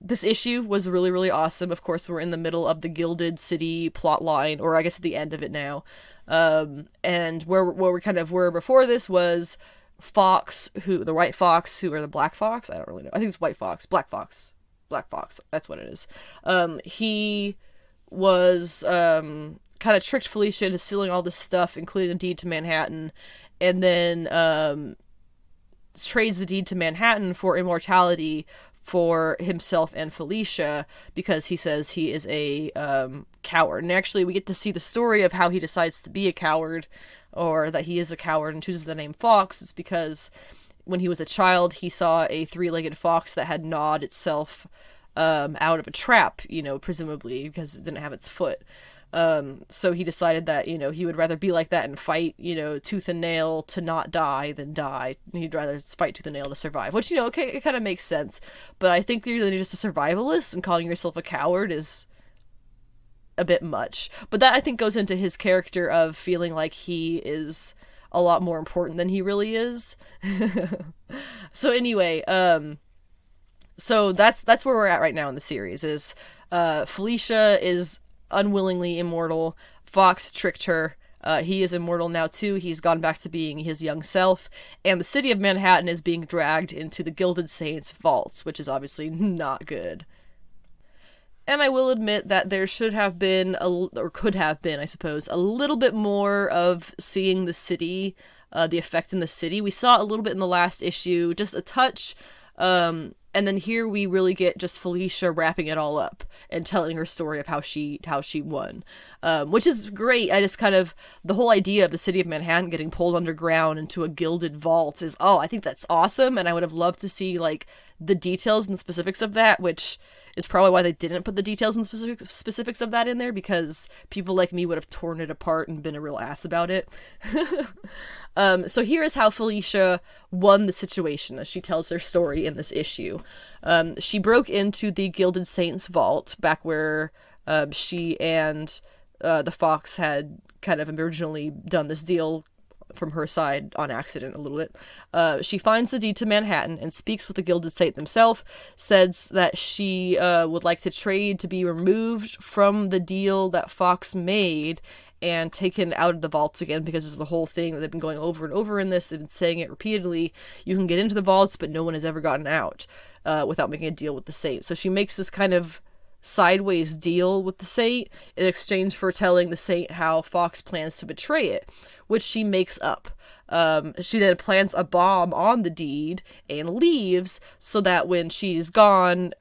This issue was really, really awesome. Of course, we're in the middle of the Gilded City plot line, or I guess at the end of it now. And where we kind of were before this was Fox, the White Fox, or the Black Fox? I don't really know. I think it's White Fox. Black Fox. That's what it is. He was kind of tricked Felicia into stealing all this stuff, including the deed to Manhattan, and then trades the deed to Manhattan for immortality for himself and Felicia, because he says he is a coward. And actually, we get to see the story of how he decides to be a coward, or that he is a coward and chooses the name Fox. It's because when he was a child, he saw a 3-legged fox that had gnawed itself out of a trap, presumably because it didn't have its foot. So he decided that, he would rather be like that and fight, tooth and nail to not die than die. He'd rather fight tooth and nail to survive, which, okay, it kind of makes sense. But I think you're just a survivalist, and calling yourself a coward is a bit much. But that, I think, goes into his character of feeling like he is a lot more important than he really is. So anyway, so that's where we're at right now in the series, is Felicia is unwillingly immortal. Fox tricked her. He is immortal now too. He's gone back to being his young self, and the city of Manhattan is being dragged into the Gilded Saints vaults, which is obviously not good. And I will admit that there should have been, or could have been, I suppose, a little bit more of seeing the city, the effect in the city. We saw a little bit in the last issue, just a touch, and then here we really get just Felicia wrapping it all up and telling her story of how she won, which is great. I just kind of, the whole idea of the city of Manhattan getting pulled underground into a gilded vault is, I think that's awesome, and I would have loved to see, like, the details and specifics of that, which is probably why they didn't put the details and specifics of that in there, because people like me would have torn it apart and been a real ass about it. So here is how Felicia won the situation as she tells her story in this issue. She broke into the Gilded Saints vault, back where she and the Fox had kind of originally done this deal from her side on accident a little bit. She finds the deed to Manhattan and speaks with the Gilded Saint themselves, says that she would like to trade to be removed from the deal that Fox made and taken out of the vaults again, because it's the whole thing that they've been going over and over in this. They've been saying it repeatedly. You can get into the vaults, but no one has ever gotten out without making a deal with the Saint. So she makes this kind of sideways deal with the Saint in exchange for telling the Saint how Fox plans to betray it, which she makes up. She then plants a bomb on the deed and leaves, so that when she's gone,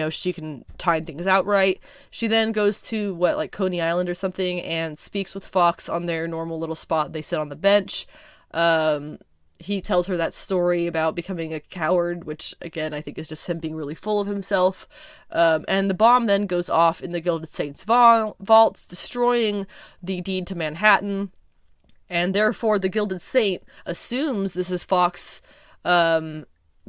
she can time things out right. She then goes to, Coney Island or something, and speaks with Fox on their normal little spot. They sit on the bench. He tells her that story about becoming a coward, which, again, I think is just him being really full of himself. And the bomb then goes off in the Gilded Saints vaults, destroying the deed to Manhattan. And therefore, the Gilded Saint assumes this is Fox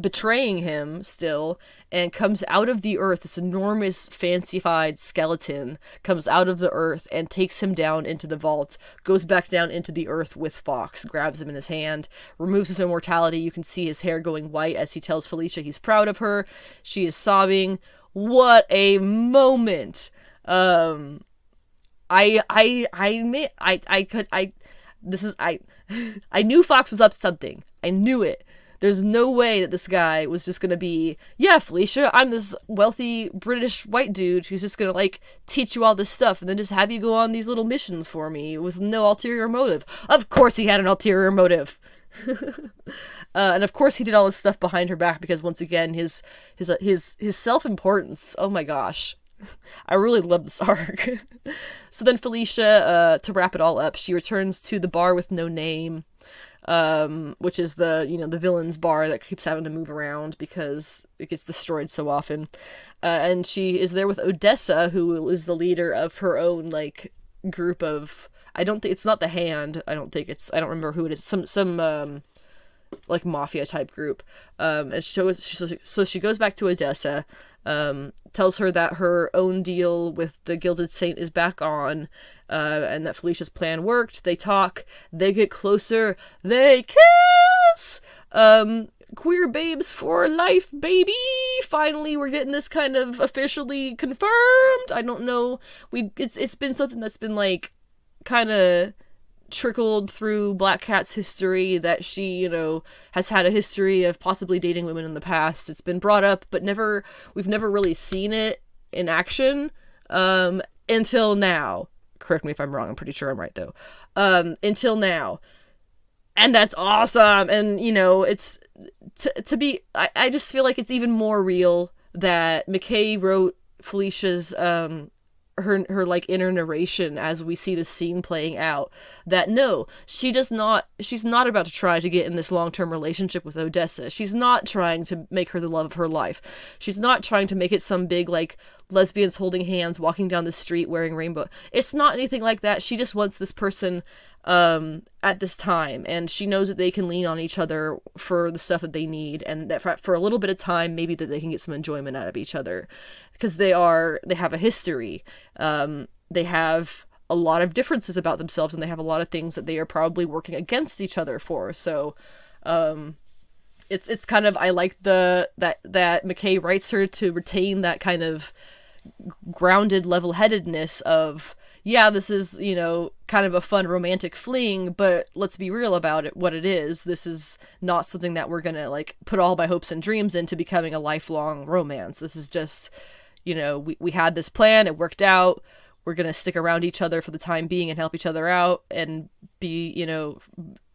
betraying him still, and comes out of the earth. This enormous fancified skeleton comes out of the earth and takes him down into the vault, goes back down into the earth with Fox, grabs him in his hand, removes his immortality. You can see his hair going white as he tells Felicia he's proud of her. She is sobbing. What a moment. I knew Fox was up to something. I knew it. There's no way that this guy was just gonna be, yeah, Felicia, I'm this wealthy British white dude who's just gonna, like, teach you all this stuff and then just have you go on these little missions for me with no ulterior motive. Of course he had an ulterior motive. And of course he did all this stuff behind her back because, once again, his self-importance, oh my gosh. I really love this arc. So then Felicia, to wrap it all up, she returns to the bar with no name, which is the villain's bar that keeps having to move around because it gets destroyed so often. And she is there with Odessa, who is the leader of her own, like, group of, I don't think, it's not the Hand, I don't remember who it is, some like, mafia type group. And so she goes back to Odessa, tells her that her own deal with the Gilded Saint is back on, and that Felicia's plan worked. They talk, they get closer, they kiss! Queer babes for life, baby! Finally, we're getting this kind of officially confirmed. I don't know, it's been something that's been, like, kind of trickled through Black Cat's history, that she, has had a history of possibly dating women in the past. It's been brought up, but we've never really seen it in action, until now. Correct me if I'm wrong, I'm pretty sure I'm right, though. Until now. And that's awesome! And, it's, I just feel like it's even more real that McKay wrote Felicia's, her like inner narration as we see the scene playing out, that no, she's not about to try to get in this long-term relationship with Odessa. She's not trying to make her the love of her life. She's not trying to make it some big, like, lesbians holding hands walking down the street wearing rainbow. It's not anything like that. She just wants this person at this time, and she knows that they can lean on each other for the stuff that they need, and that for a little bit of time, maybe that they can get some enjoyment out of each other, because they have a history. They have a lot of differences about themselves, and they have a lot of things that they are probably working against each other for. So it's kind of, I like that McKay writes her to retain that kind of grounded level-headedness of, yeah, this is, kind of a fun romantic fling, but let's be real about it, what it is. This is not something that we're gonna, like, put all my hopes and dreams into becoming a lifelong romance. This is just, we had this plan, it worked out, we're gonna stick around each other for the time being and help each other out and be,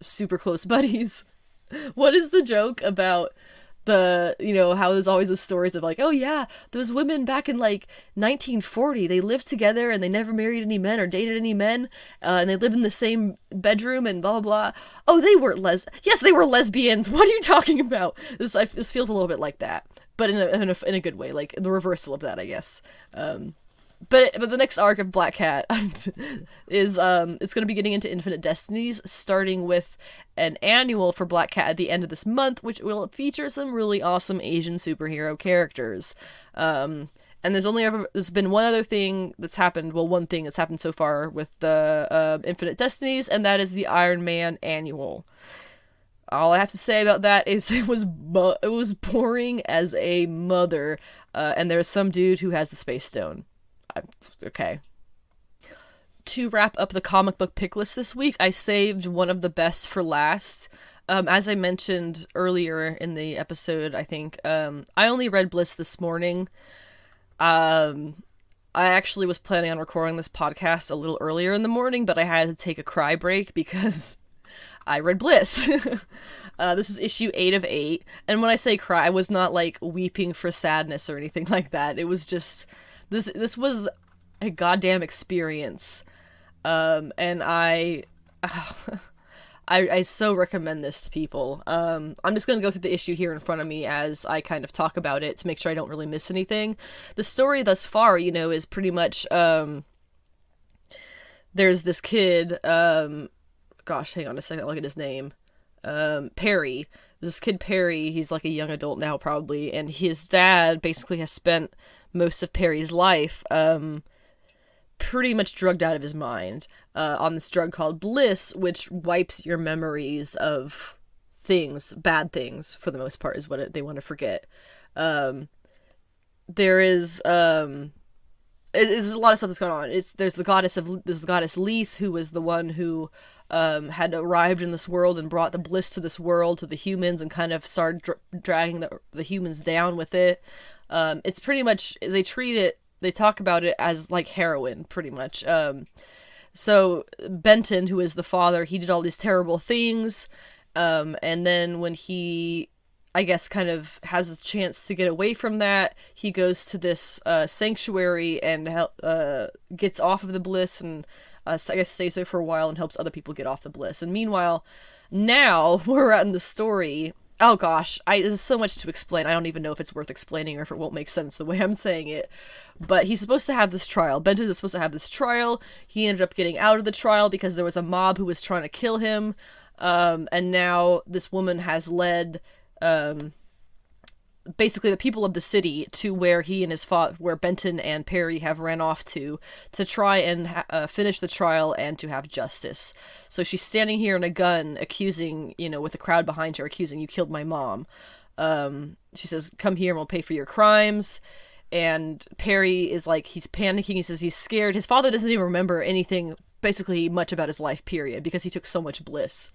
super close buddies. What is the joke about how there's always the stories of, like, oh yeah, those women back in, like, 1940, they lived together and they never married any men or dated any men, and they lived in the same bedroom and blah, blah, blah. Oh, they weren't yes, they were lesbians. What are you talking about? This feels a little bit like that, but in a good way, like the reversal of that, I guess. But the next arc of Black Cat is, it's going to be getting into Infinite Destinies, starting with an annual for Black Cat at the end of this month, which will feature some really awesome Asian superhero characters. And there's been one other thing that's happened, one thing that's happened so far with the Infinite Destinies, and that is the Iron Man annual. All I have to say about that is it was boring as a mother, and there's some dude who has the Space Stone. Okay. To wrap up the comic book pick list this week, I saved one of the best for last. As I mentioned earlier in the episode, I think, I only read Bliss this morning. I actually was planning on recording this podcast a little earlier in the morning, but I had to take a cry break because I read Bliss. This is issue 8 of 8. And when I say cry, I was not, like, weeping for sadness or anything like that. It was just, this was a goddamn experience. And I so recommend this to people. I'm just going to go through the issue here in front of me as I kind of talk about it to make sure I don't really miss anything. The story thus far, is pretty much, there's this kid, gosh, hang on a second, look at his name. Perry, this kid Perry, he's like a young adult now probably, and his dad basically has spent most of Perry's life pretty much drugged out of his mind on this drug called Bliss, which wipes your memories of things, bad things for the most part, is what they want to forget. There is there's a lot of stuff that's going on. There's the goddess Leith, who was the one who had arrived in this world and brought the bliss to this world, to the humans, and kind of started dragging the humans down with it. It's pretty much, they talk about it as like heroin, pretty much. So Benton, who is the father, he did all these terrible things, and then when he, I guess, kind of has his chance to get away from that, he goes to this sanctuary and gets off of the bliss, and I guess stays there for a while and helps other people get off the bliss. And meanwhile, now we're at in the story. Oh gosh, there's so much to explain. I don't even know if it's worth explaining or if it won't make sense the way I'm saying it. But he's supposed to have this trial. Benton is supposed to have this trial. He ended up getting out of the trial because there was a mob who was trying to kill him. And now this woman has led basically the people of the city to where he and where Benton and Perry have ran off to try and finish the trial and to have justice. So she's standing here in a gun, accusing, with a crowd behind her, accusing, "You killed my mom." She says, "Come here and we'll pay for your crimes." And Perry is like, he's panicking. He says he's scared. His father doesn't even remember anything, basically much about his life, period, because he took so much bliss.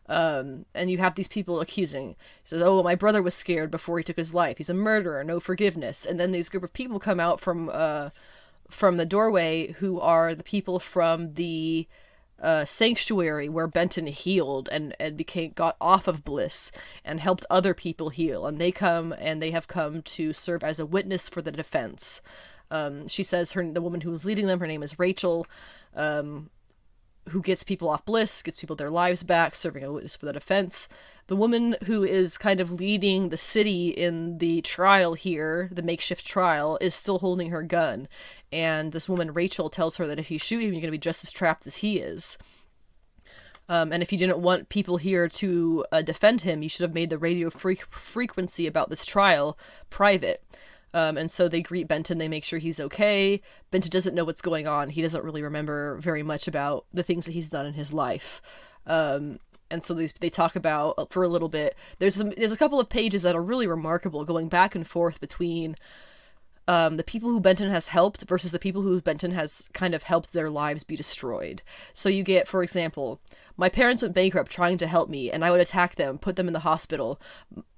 And you have these people accusing. He says, "Oh, my brother was scared before he took his life. He's a murderer, no forgiveness." And then these group of people come out from the doorway, who are the people from the sanctuary where Benton healed and got off of bliss and helped other people heal. And they have come to serve as a witness for the defense. She says the woman who was leading them, her name is Rachel, who gets people off bliss, gets people their lives back, serving a witness for the defense. The woman who is kind of leading the city in the trial here, the makeshift trial, is still holding her gun. And this woman, Rachel, tells her that if you shoot him, you're going to be just as trapped as he is. And if you didn't want people here to defend him, you should have made the radio frequency about this trial private. And so they greet Benton, they make sure he's okay. Benton doesn't know what's going on. He doesn't really remember very much about the things that he's done in his life. And so they talk about, for a little bit, there's a couple of pages that are really remarkable, going back and forth between the people who Benton has helped versus the people who Benton has kind of helped their lives be destroyed. So you get, for example, "My parents went bankrupt trying to help me, and I would attack them, put them in the hospital,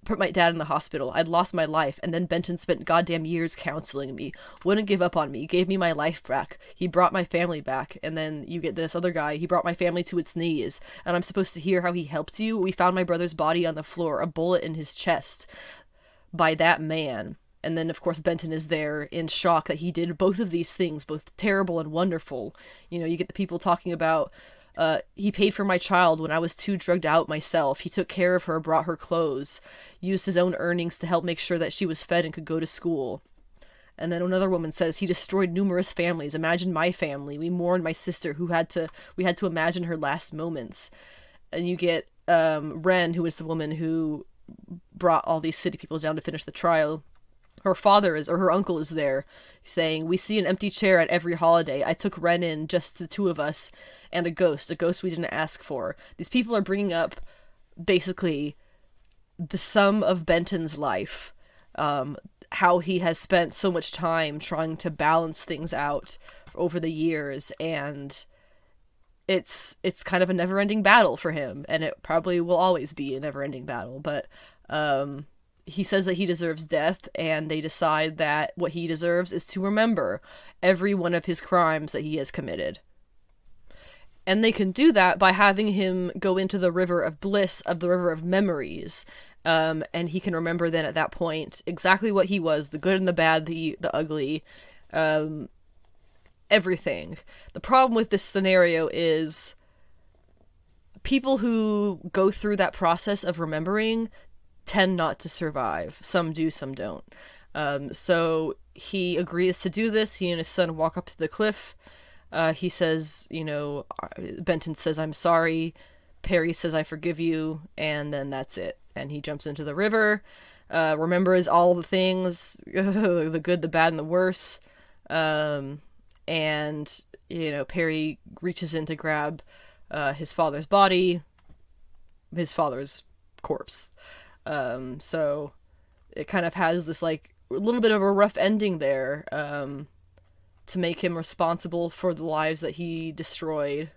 put my dad in the hospital. I'd lost my life, and then Benton spent goddamn years counseling me, wouldn't give up on me, gave me my life back. He brought my family back." And then you get this other guy, "He brought my family to its knees, and I'm supposed to hear how he helped you? We found my brother's body on the floor, a bullet in his chest, by that man." And then, of course, Benton is there in shock that he did both of these things, both terrible and wonderful. You get the people talking about, "He paid for my child when I was too drugged out myself. He took care of her, brought her clothes, used his own earnings to help make sure that she was fed and could go to school." And then another woman says, "He destroyed numerous families. Imagine my family. We mourned my sister we had to imagine her last moments." And you get Wren, who is the woman who brought all these city people down to finish the trial. Her uncle is there, saying, "We see an empty chair at every holiday. I took Wren in, just the two of us, and a ghost we didn't ask for." These people are bringing up, basically, the sum of Benton's life, how he has spent so much time trying to balance things out over the years, and it's kind of a never-ending battle for him, and it probably will always be a never-ending battle, but he says that he deserves death, and they decide that what he deserves is to remember every one of his crimes that he has committed. And they can do that by having him go into the river of bliss, of the river of memories, and he can remember then at that point exactly what he was, the good and the bad, the ugly, everything. The problem with this scenario is people who go through that process of remembering tend not to survive. Some do, some don't. So he agrees to do this. He and his son walk up to the cliff. He says, Benton says, "I'm sorry." Perry says, "I forgive you." And then that's it. and he jumps into the river, remembers all the things, the good, the bad, and the worse, and, you know, Perry reaches in to grab his father's body, his father's corpse. So it kind of has this, like, a little bit of a rough ending there, to make him responsible for the lives that he destroyed.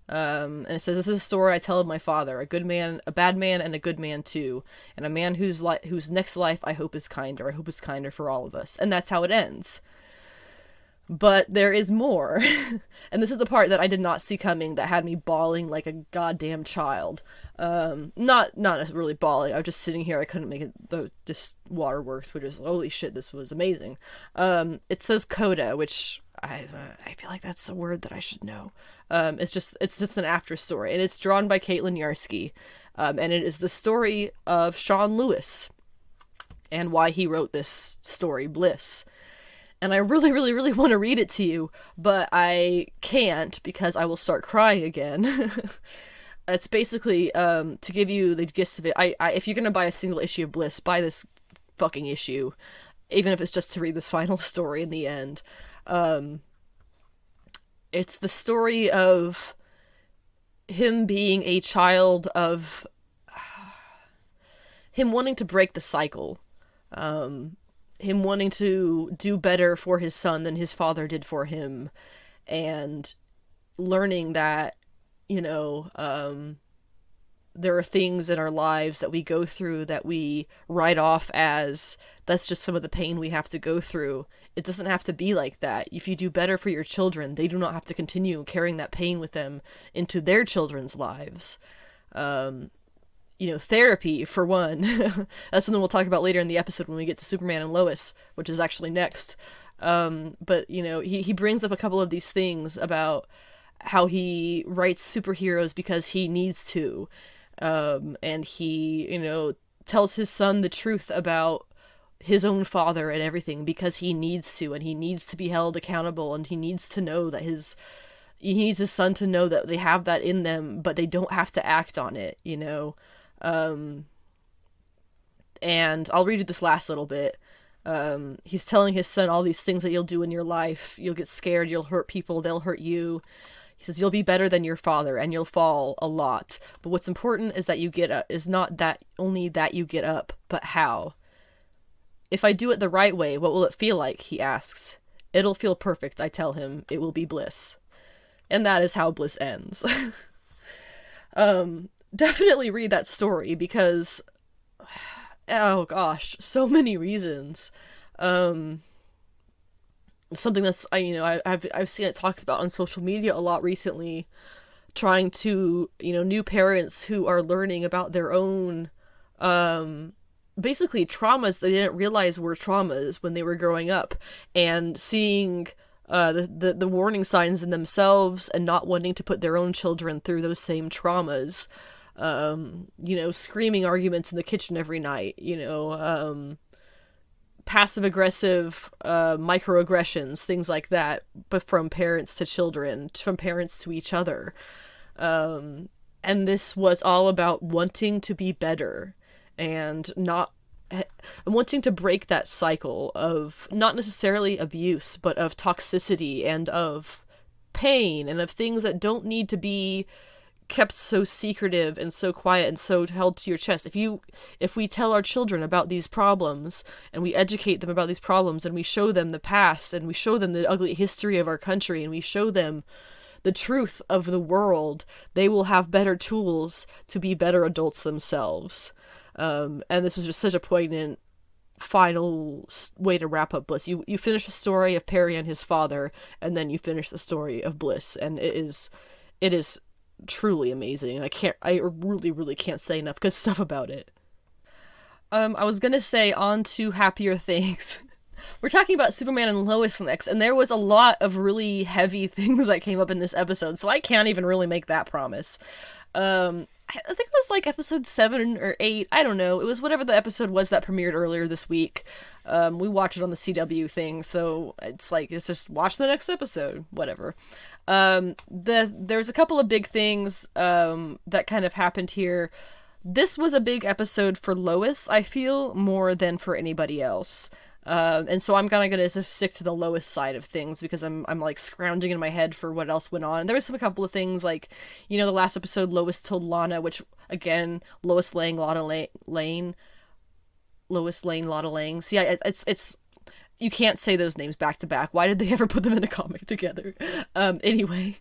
And it says, "This is a story I tell of my father, a good man, a bad man, and a good man too, and a man whose next life I hope is kinder. I hope is kinder for all of us." And that's how it ends. But there is more. And this is the part that I did not see coming, that had me bawling like a goddamn child. Not really bawling, I was just sitting here, I couldn't make it, this waterworks, which is, holy shit, this was amazing. It says coda, which I feel like that's a word that I should know. It's just an after story, and it's drawn by Caitlin Yarksy. And it is the story of Sean Lewis, and why he wrote this story, Bliss. And I really, really, really want to read it to you, but I can't because I will start crying again. It's basically, to give you the gist of it, if you're going to buy a single issue of Bliss, buy this fucking issue, even if it's just to read this final story in the end. It's the story of him being a child of him wanting to break the cycle. Him wanting to do better for his son than his father did for him, and learning that, you know, there are things in our lives that we go through that we write off as, that's just some of the pain we have to go through. It doesn't have to be like that. If you do better for your children, they do not have to continue carrying that pain with them into their children's lives. You know, therapy, for one. That's something we'll talk about later in the episode when we get to Superman and Lois, which is actually next. But, you know, he brings up a couple of these things about how he writes superheroes because he needs to. And he, you know, tells his son the truth about his own father and everything because he needs to, and he needs to be held accountable, and he needs to know that he needs his son to know that they have that in them, but they don't have to act on it, you know. And I'll read you this last little bit. He's telling his son all these things that you'll do in your life. You'll get scared, you'll hurt people, they'll hurt you. He says, you'll be better than your father, and you'll fall a lot. But what's important is that you get up, is not that only that you get up, but how. If I do it the right way, what will it feel like? He asks. It'll feel perfect, I tell him. It will be bliss. And that is how Bliss ends. Definitely read that story because, oh gosh, so many reasons. Something that's, I've seen it talked about on social media a lot recently, trying to, new parents who are learning about their own, basically traumas they didn't realize were traumas when they were growing up, and seeing the warning signs in themselves and not wanting to put their own children through those same traumas. Screaming arguments in the kitchen every night, passive-aggressive microaggressions, things like that, but from parents to children, from parents to each other. And this was all about wanting to be better and wanting to break that cycle of not necessarily abuse, but of toxicity and of pain and of things that don't need to be kept so secretive and so quiet and so held to your chest. If we tell our children about these problems and we educate them about these problems and we show them the past and we show them the ugly history of our country and we show them the truth of the world, they will have better tools to be better adults themselves. And this was just such a poignant final way to wrap up Bliss. You finish the story of Perry and his father, and then you finish the story of Bliss, and it is truly amazing. I really, really can't say enough good stuff about it. I was gonna say on to happier things. We're talking about Superman and Lois next, and there was a lot of really heavy things that came up in this episode, so I can't even really make that promise. I think it was like episode 7 or 8, I don't know. It was whatever the episode was that premiered earlier this week. We watched it on the CW thing, so it's just watch the next episode, whatever. There's a couple of big things that kind of happened here. This was a big episode for Lois, I feel, more than for anybody else. And so I'm kind of gonna just stick to the Lois side of things, because I'm like scrounging in my head for what else went on. And there was a couple of things like, you know, the last episode Lois told Lana, which again, Lois Lane, Lotta Lang. See, it's you can't say those names back to back. Why did they ever put them in a comic together? Anyway.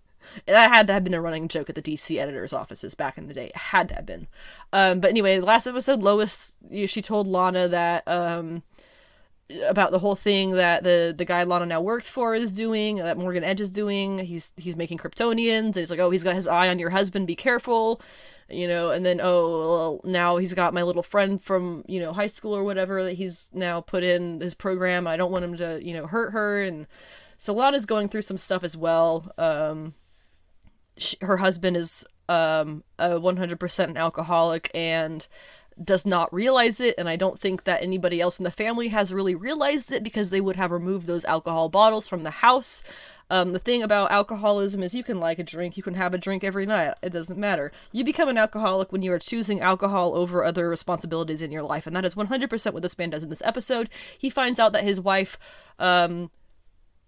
That had to have been a running joke at the DC editor's offices back in the day. It had to have been. But anyway, last episode, Lois, she told Lana that, about the whole thing that the guy Lana now works for is doing, that Morgan Edge is doing. He's making Kryptonians. And he's like, oh, he's got his eye on your husband, be careful. You know, and then, oh, well, now he's got my little friend from, you know, high school or whatever that he's now put in his program. I don't want him to, you know, hurt her. And so Lana's going through some stuff as well. Her husband is a 100% an alcoholic and does not realize it, and I don't think that anybody else in the family has really realized it, because they would have removed those alcohol bottles from the house. The thing about alcoholism is you can like a drink, you can have a drink every night, it doesn't matter. You become an alcoholic when you are choosing alcohol over other responsibilities in your life, and that is 100% what this man does in this episode. He finds out that his wife,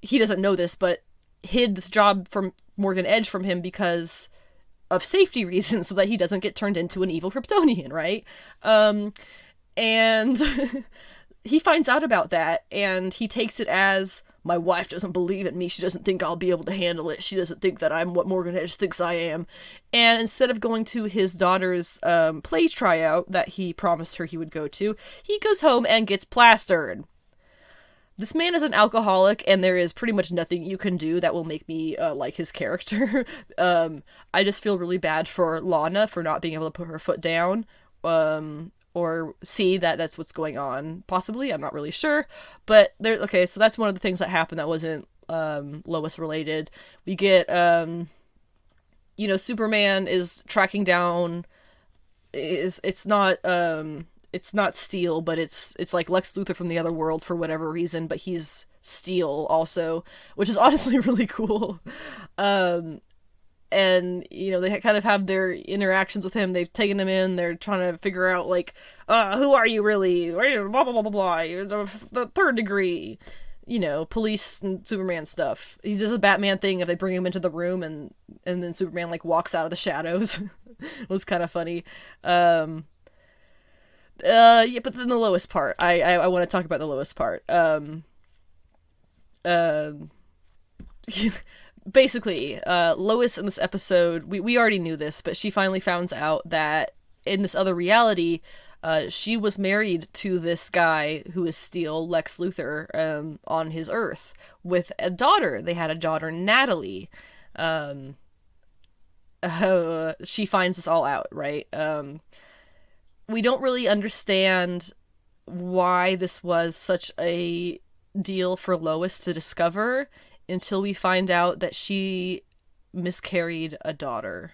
he doesn't know this, but hid this job from Morgan Edge from him because of safety reasons, so that he doesn't get turned into an evil Kryptonian, right? And he finds out about that, and he takes it as, my wife doesn't believe in me, she doesn't think I'll be able to handle it, she doesn't think that I'm what Morgan Edge thinks I am. And instead of going to his daughter's play tryout that he promised her he would go to, he goes home and gets plastered. This man is an alcoholic, and there is pretty much nothing you can do that will make me like his character. I just feel really bad for Lana for not being able to put her foot down, or see that that's what's going on. Possibly, I'm not really sure. But okay, so that's one of the things that happened that wasn't Lois related. We get, you know, Superman is tracking down. It's not Steel, but it's like Lex Luthor from the other world for whatever reason, but he's Steel also, which is honestly really cool. And, you know, they kind of have their interactions with him. They've taken him in. They're trying to figure out, like, who are you really? Blah, blah, blah, blah, blah. You're the third degree. You know, police and Superman stuff. He does a Batman thing if they bring him into the room, and then Superman, like, walks out of the shadows. It was kind of funny. Yeah, but then the Lois part. I want to talk about the Lois part. Basically, Lois in this episode, we already knew this, but she finally finds out that in this other reality, she was married to this guy who is Steel, Lex Luthor, on his Earth, with a daughter. They had a daughter, Natalie. She finds this all out, right? We don't really understand why this was such a deal for Lois to discover until we find out that she miscarried a daughter.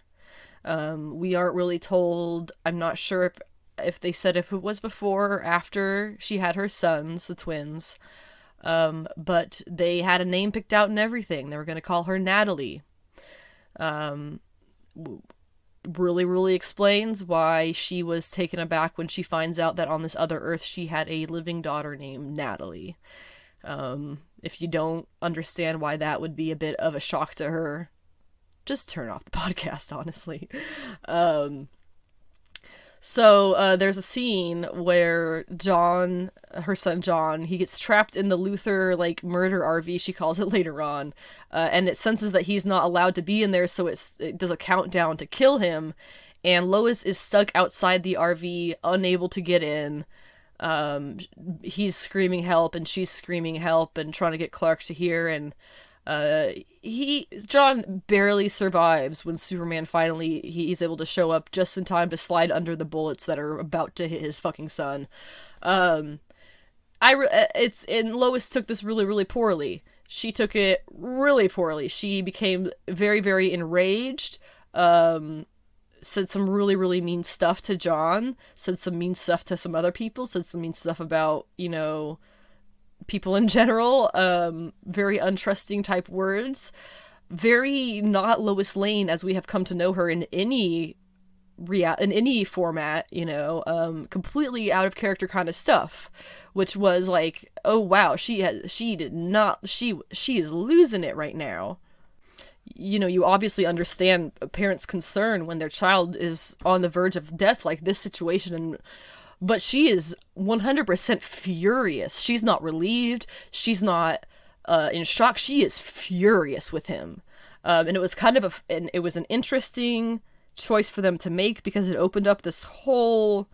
We aren't really told. I'm not sure if they said if it was before or after she had her sons, the twins. But they had a name picked out and everything. They were going to call her Natalie. Really, really explains why she was taken aback when she finds out that on this other Earth she had a living daughter named Natalie. If you don't understand why that would be a bit of a shock to her, just turn off the podcast, honestly. So there's a scene where John, her son John, he gets trapped in the Luthor, like, murder RV, she calls it later on, and it senses that he's not allowed to be in there, so it does a countdown to kill him, and Lois is stuck outside the RV, unable to get in. He's screaming help, and she's screaming help, and trying to get Clark to hear, and John barely survives when Superman finally, he's able to show up just in time to slide under the bullets that are about to hit his fucking son. And Lois took this really, really poorly. She took it really poorly. She became very, very enraged, said some really, really mean stuff to John, said some mean stuff to some other people, said some mean stuff about, you know, people in general, very untrusting type words, very not Lois Lane as we have come to know her in any in any format, completely out of character kind of stuff, which was like, oh wow, she is losing it right now. You obviously understand a parent's concern when their child is on the verge of death, like this situation, but she is 100% furious. She's not relieved. She's not in shock. She is furious with him. And it was kind of it was an interesting choice for them to make, because it opened up this whole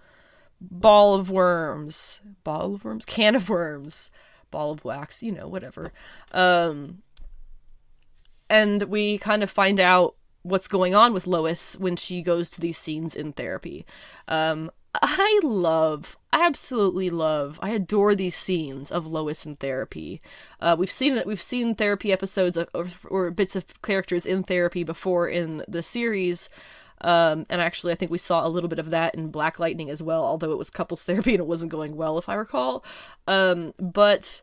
can of worms, ball of wax, whatever. And we kind of find out what's going on with Lois when she goes to these scenes in therapy. I adore these scenes of Lois in therapy. We've seen therapy episodes or bits of characters in therapy before in the series. And actually, I think we saw a little bit of that in Black Lightning as well, although it was couples therapy and it wasn't going well, if I recall. But,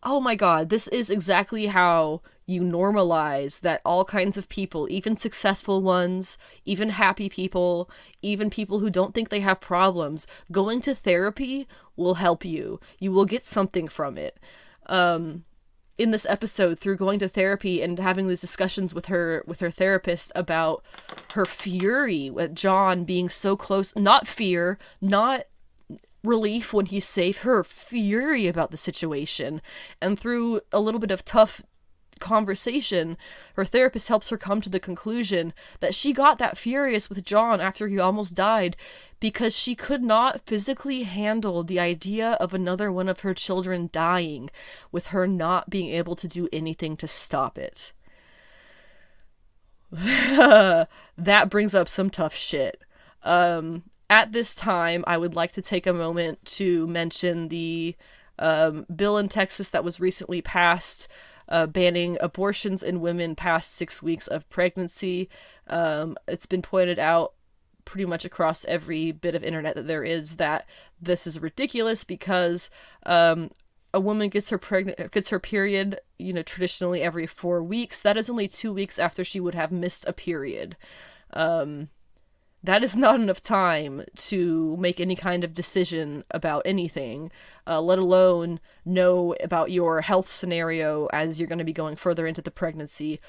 oh my god, this is exactly how you normalize that all kinds of people, even successful ones, even happy people, even people who don't think they have problems, going to therapy will help you. You will get something from it. In this episode, through going to therapy and having these discussions with her therapist about her fury with John being so close, not fear, not relief when he's safe, her fury about the situation, and through a little bit of tough conversation, her therapist helps her come to the conclusion that she got that furious with John after he almost died because she could not physically handle the idea of another one of her children dying, with her not being able to do anything to stop it. That brings up some tough shit. At this time, I would like to take a moment to mention the bill in Texas that was recently passed, banning abortions in women past 6 weeks of pregnancy. It's been pointed out pretty much across every bit of internet that there is that this is ridiculous, because a woman gets her period, traditionally every 4 weeks. That is only 2 weeks after she would have missed a period. That is not enough time to make any kind of decision about anything, let alone know about your health scenario as you're going to be going further into the pregnancy.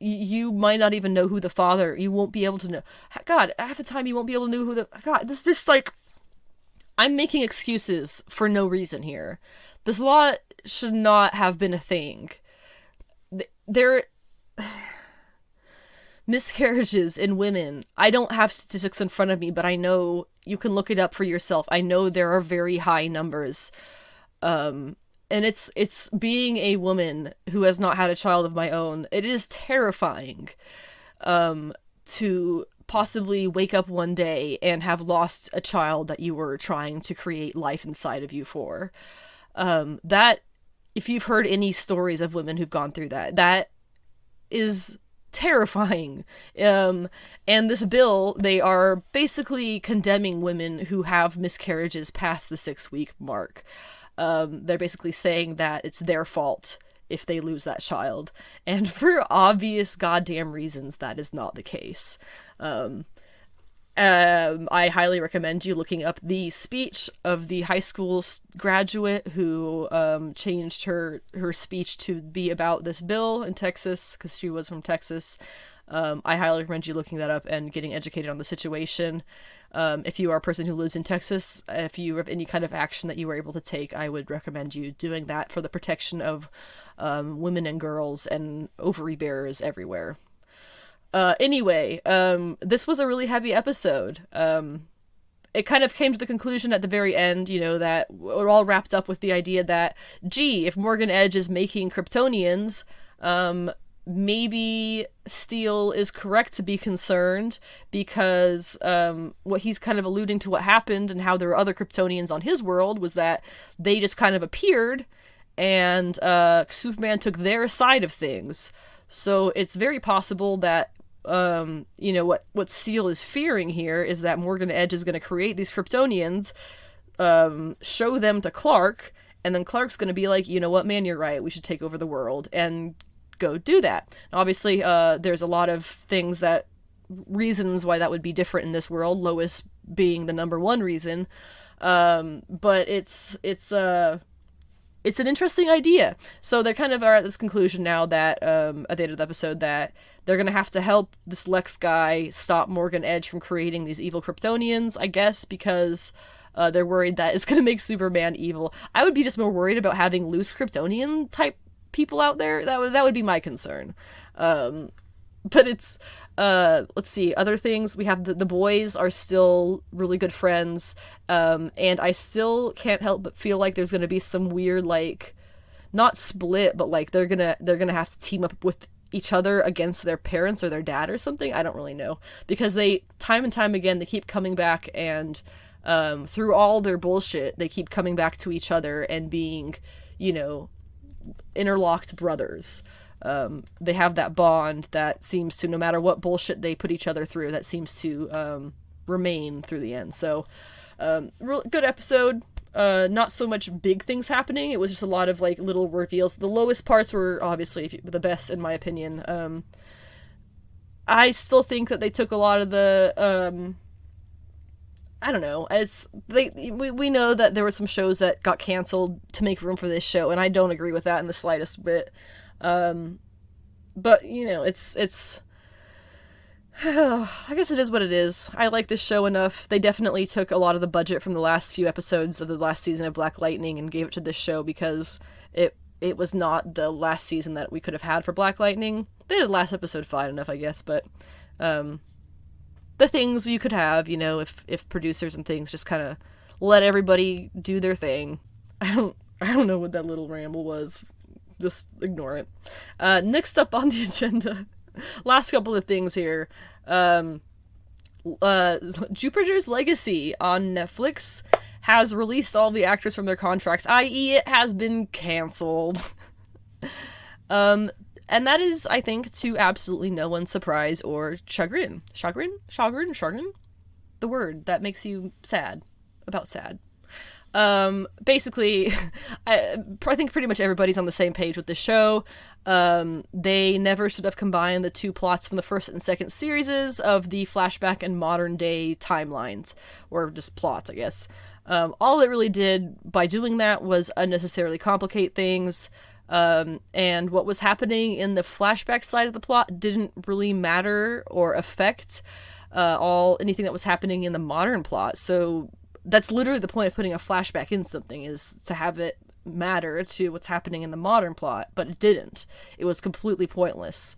You might not even know who the father, you won't be able to know. God, half the time you won't be able to know who God, this is just like, I'm making excuses for no reason here. This law should not have been a thing. Miscarriages in women, I don't have statistics in front of me, but I know you can look it up for yourself. I know there are very high numbers. And it's being a woman who has not had a child of my own, it is terrifying to possibly wake up one day and have lost a child that you were trying to create life inside of you for. That, if you've heard any stories of women who've gone through that is terrifying. And this bill, they are basically condemning women who have miscarriages past the 6-week mark. They're basically saying that it's their fault if they lose that child. And for obvious goddamn reasons, that is not the case. I highly recommend you looking up the speech of the high school graduate who changed her speech to be about this bill in Texas, because she was from Texas. I highly recommend you looking that up and getting educated on the situation. If you are a person who lives in Texas, if you have any kind of action that you were able to take, I would recommend you doing that for the protection of women and girls and ovary bearers everywhere. Anyway, this was a really heavy episode. It kind of came to the conclusion at the very end, that we're all wrapped up with the idea that, gee, if Morgan Edge is making Kryptonians, maybe Steel is correct to be concerned, because what he's kind of alluding to what happened and how there were other Kryptonians on his world was that they just kind of appeared and Superman took their side of things. So it's very possible that what Steel is fearing here is that Morgan Edge is going to create these Kryptonians, show them to Clark, and then Clark's going to be like, you know what, man, you're right, we should take over the world, and go do that. Obviously, there's a lot of things that reasons why that would be different in this world, Lois being the number one reason. But it's an interesting idea. So they kind of are at this conclusion now that, at the end of the episode, that they're going to help this Lex guy stop Morgan Edge from creating these evil Kryptonians, I guess, because they're worried that it's going to make Superman evil. I would be just more worried about having loose Kryptonian type people out there. That would be my concern. But it's, let's see, other things. We have the boys are still really good friends, and I still can't help but feel like there's gonna be some weird, like, not split, but like they're gonna have to team up with each other against their parents or their dad or something. I don't really know, because they, time and time again, they keep coming back, and through all their bullshit, they keep coming back to each other and being, you know, interlocked brothers. They have that bond that seems to, no matter what bullshit they put each other through, that seems to remain through the end. So, real good episode. Not so much big things happening. It was just a lot of like little reveals. The lowest parts were obviously the best, in my opinion. I still think that they took a lot of the I don't know. We know that there were some shows that got canceled to make room for this show, and I don't agree with that in the slightest bit. But you know, it's I guess it is what it is. I like this show enough. They definitely took a lot of the budget from the last few episodes of the last season of Black Lightning and gave it to this show, because it was not the last season that we could have had for Black Lightning. They did last episode fine enough, I guess, but the things you could have, you know, if producers and things just kind of let everybody do their thing. I don't know what that little ramble was. Just ignore it. Next up on the agenda, last couple of things here. Jupiter's Legacy on Netflix has released all the actors from their contracts, i.e. it has been canceled. And that is, I think, to absolutely no one's surprise or chagrin. Chagrin? The word that makes you sad. About sad. Basically, I think pretty much everybody's on the same page with the show. They never should have combined the two plots from the first and second series of the flashback and modern day timelines, or just plots, I guess. All it really did by doing that was unnecessarily complicate things, and what was happening in the flashback side of the plot didn't really matter or affect anything that was happening in the modern plot. So that's literally the point of putting a flashback in something, is to have it matter to what's happening in the modern plot, but it didn't. It was completely pointless.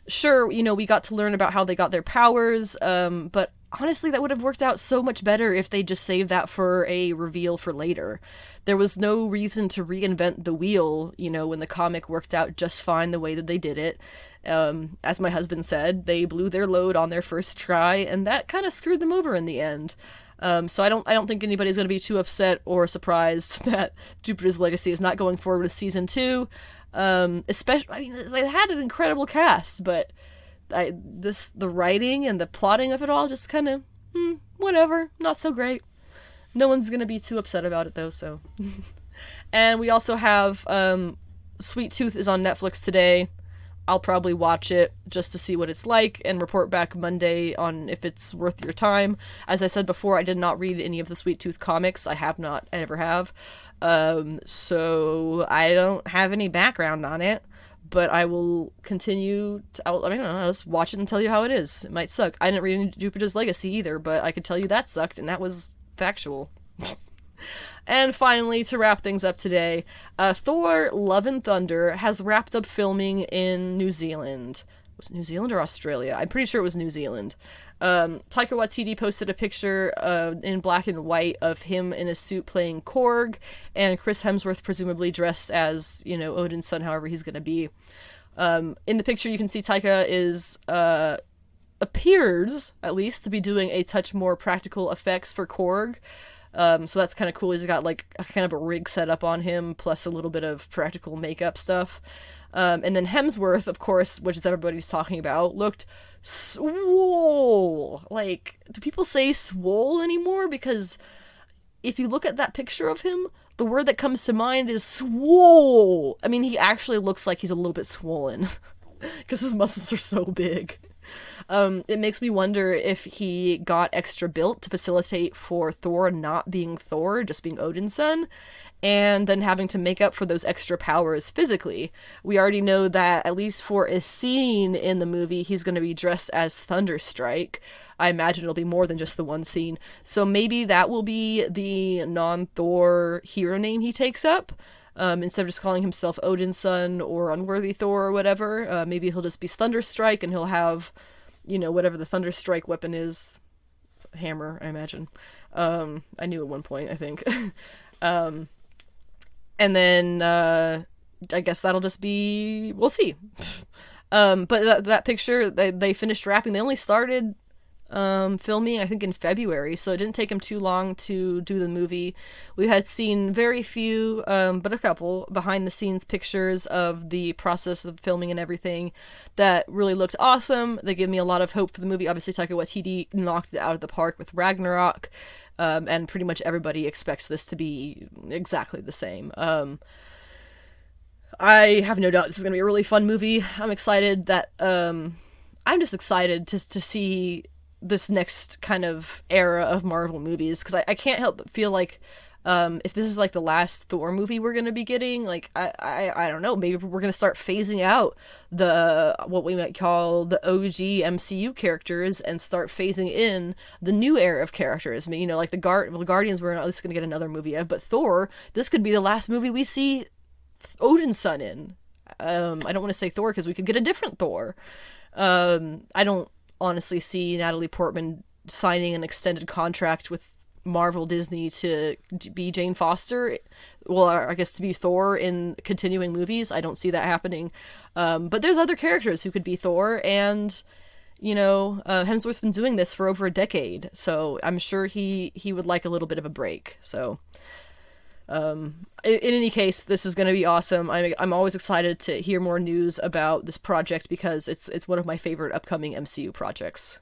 Sure, you know, we got to learn about how they got their powers, but honestly, that would have worked out so much better if they just saved that for a reveal for later. There was no reason to reinvent the wheel, you know, when the comic worked out just fine the way that they did it. As my husband said, they blew their load on their first try, and that kind of screwed them over in the end. So I don't think anybody's going to be too upset or surprised that Jupiter's Legacy is not going forward with season 2. Especially, I mean, they had an incredible cast, but the writing and the plotting of it all just kind of, whatever, not so great. No one's going to be too upset about it, though, so. And we also have, Sweet Tooth is on Netflix today. I'll probably watch it just to see what it's like and report back Monday on if it's worth your time. As I said before, I did not read any of the Sweet Tooth comics. I have not, I never have. So I don't have any background on it, but I will continue to, I'll just watch it and tell you how it is. It might suck. I didn't read any Jupiter's Legacy either, but I could tell you that sucked, and that was factual. And finally, to wrap things up today, Thor Love and Thunder has wrapped up filming in New Zealand. Was it New Zealand or Australia? I'm pretty sure it was New Zealand. Taika Waititi posted a picture in black and white of him in a suit playing Korg, and Chris Hemsworth presumably dressed as, you know, Odin's son, however he's going to be. In the picture, you can see Taika appears, at least, to be doing a touch more practical effects for Korg. So that's kind of cool. He's got like a kind of a rig set up on him, plus a little bit of practical makeup stuff. And then Hemsworth, of course, which is everybody's talking about, looked swole. Like, do people say swole anymore? Because if you look at that picture of him, the word that comes to mind is swole. I mean, he actually looks like he's a little bit swollen because his muscles are so big. It makes me wonder if he got extra built to facilitate for Thor not being Thor, just being Odin's son, and then having to make up for those extra powers physically. We already know that, at least for a scene in the movie, he's going to be dressed as Thunderstrike. I imagine it'll be more than just the one scene. So maybe that will be the non-Thor hero name he takes up. Instead of just calling himself Odin's son or Unworthy Thor or whatever. Maybe he'll just be Thunderstrike, and he'll have, whatever the Thunderstrike weapon is. Hammer, I imagine. I knew at one point, I think. And then, I guess that'll just be, we'll see. But that picture, they finished wrapping. They only started filming, I think, in February, so it didn't take him too long to do the movie. We had seen very few, but a couple, behind-the-scenes pictures of the process of filming and everything that really looked awesome. They give me a lot of hope for the movie. Obviously, Taika Waititi knocked it out of the park with Ragnarok. And pretty much everybody expects this to be exactly the same. I have no doubt this is going to be a really fun movie. I'm excited that, I'm just excited to see this next kind of era of Marvel movies, because I can't help but feel like, if this is like the last Thor movie we're going to be getting, like, I don't know, maybe we're going to start phasing out what we might call the OG MCU characters and start phasing in the new era of characters. I mean, like the Guardians, we're at least going to get another movie of, but Thor, this could be the last movie we see Odin's son in. I don't want to say Thor because we could get a different Thor. I don't honestly see Natalie Portman signing an extended contract with Marvel Disney to be Jane Foster, well, I guess to be Thor in continuing movies. I don't see that happening. But there's other characters who could be Thor, and Hemsworth's been doing this for over a decade, so I'm sure he would like a little bit of a break. So in any case, this is going to be awesome. I'm always excited to hear more news about this project because it's one of my favorite upcoming MCU projects.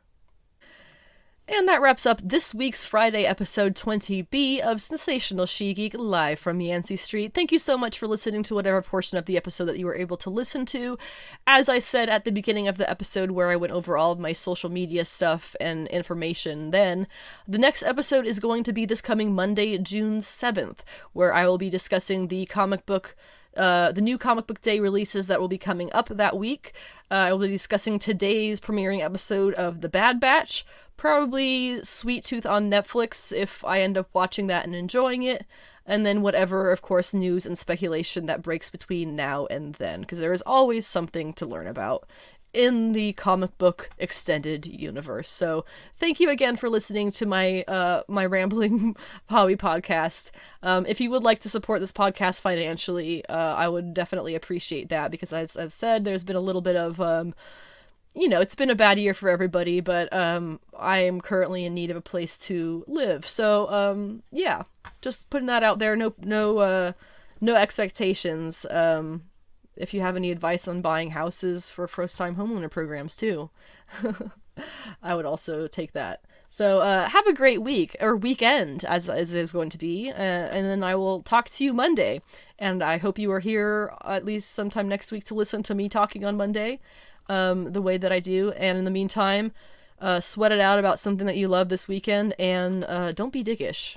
And that wraps up this week's Friday episode 20B of Sensational She-Geek live from Yancey Street. Thank you so much for listening to whatever portion of the episode that you were able to listen to. As I said at the beginning of the episode where I went over all of my social media stuff and information then, the next episode is going to be this coming Monday, June 7th, where I will be discussing the new comic book day releases that will be coming up that week. I will be discussing today's premiering episode of The Bad Batch, probably Sweet Tooth on Netflix if I end up watching that and enjoying it, and then whatever, of course, news and speculation that breaks between now and then, because there is always something to learn about in the comic book extended universe. So thank you again for listening to my rambling hobby podcast. If you would like to support this podcast financially, I would definitely appreciate that, because I've said there's been a little bit of it's been a bad year for everybody, but I am currently in need of a place to live. So yeah, just putting that out there. No expectations. If you have any advice on buying houses for first-time homeowner programs too, I would also take that. So have a great week, or weekend, as it is going to be, and then I will talk to you Monday. And I hope you are here at least sometime next week to listen to me talking on Monday, the way that I do. And in the meantime, sweat it out about something that you love this weekend, and don't be dickish.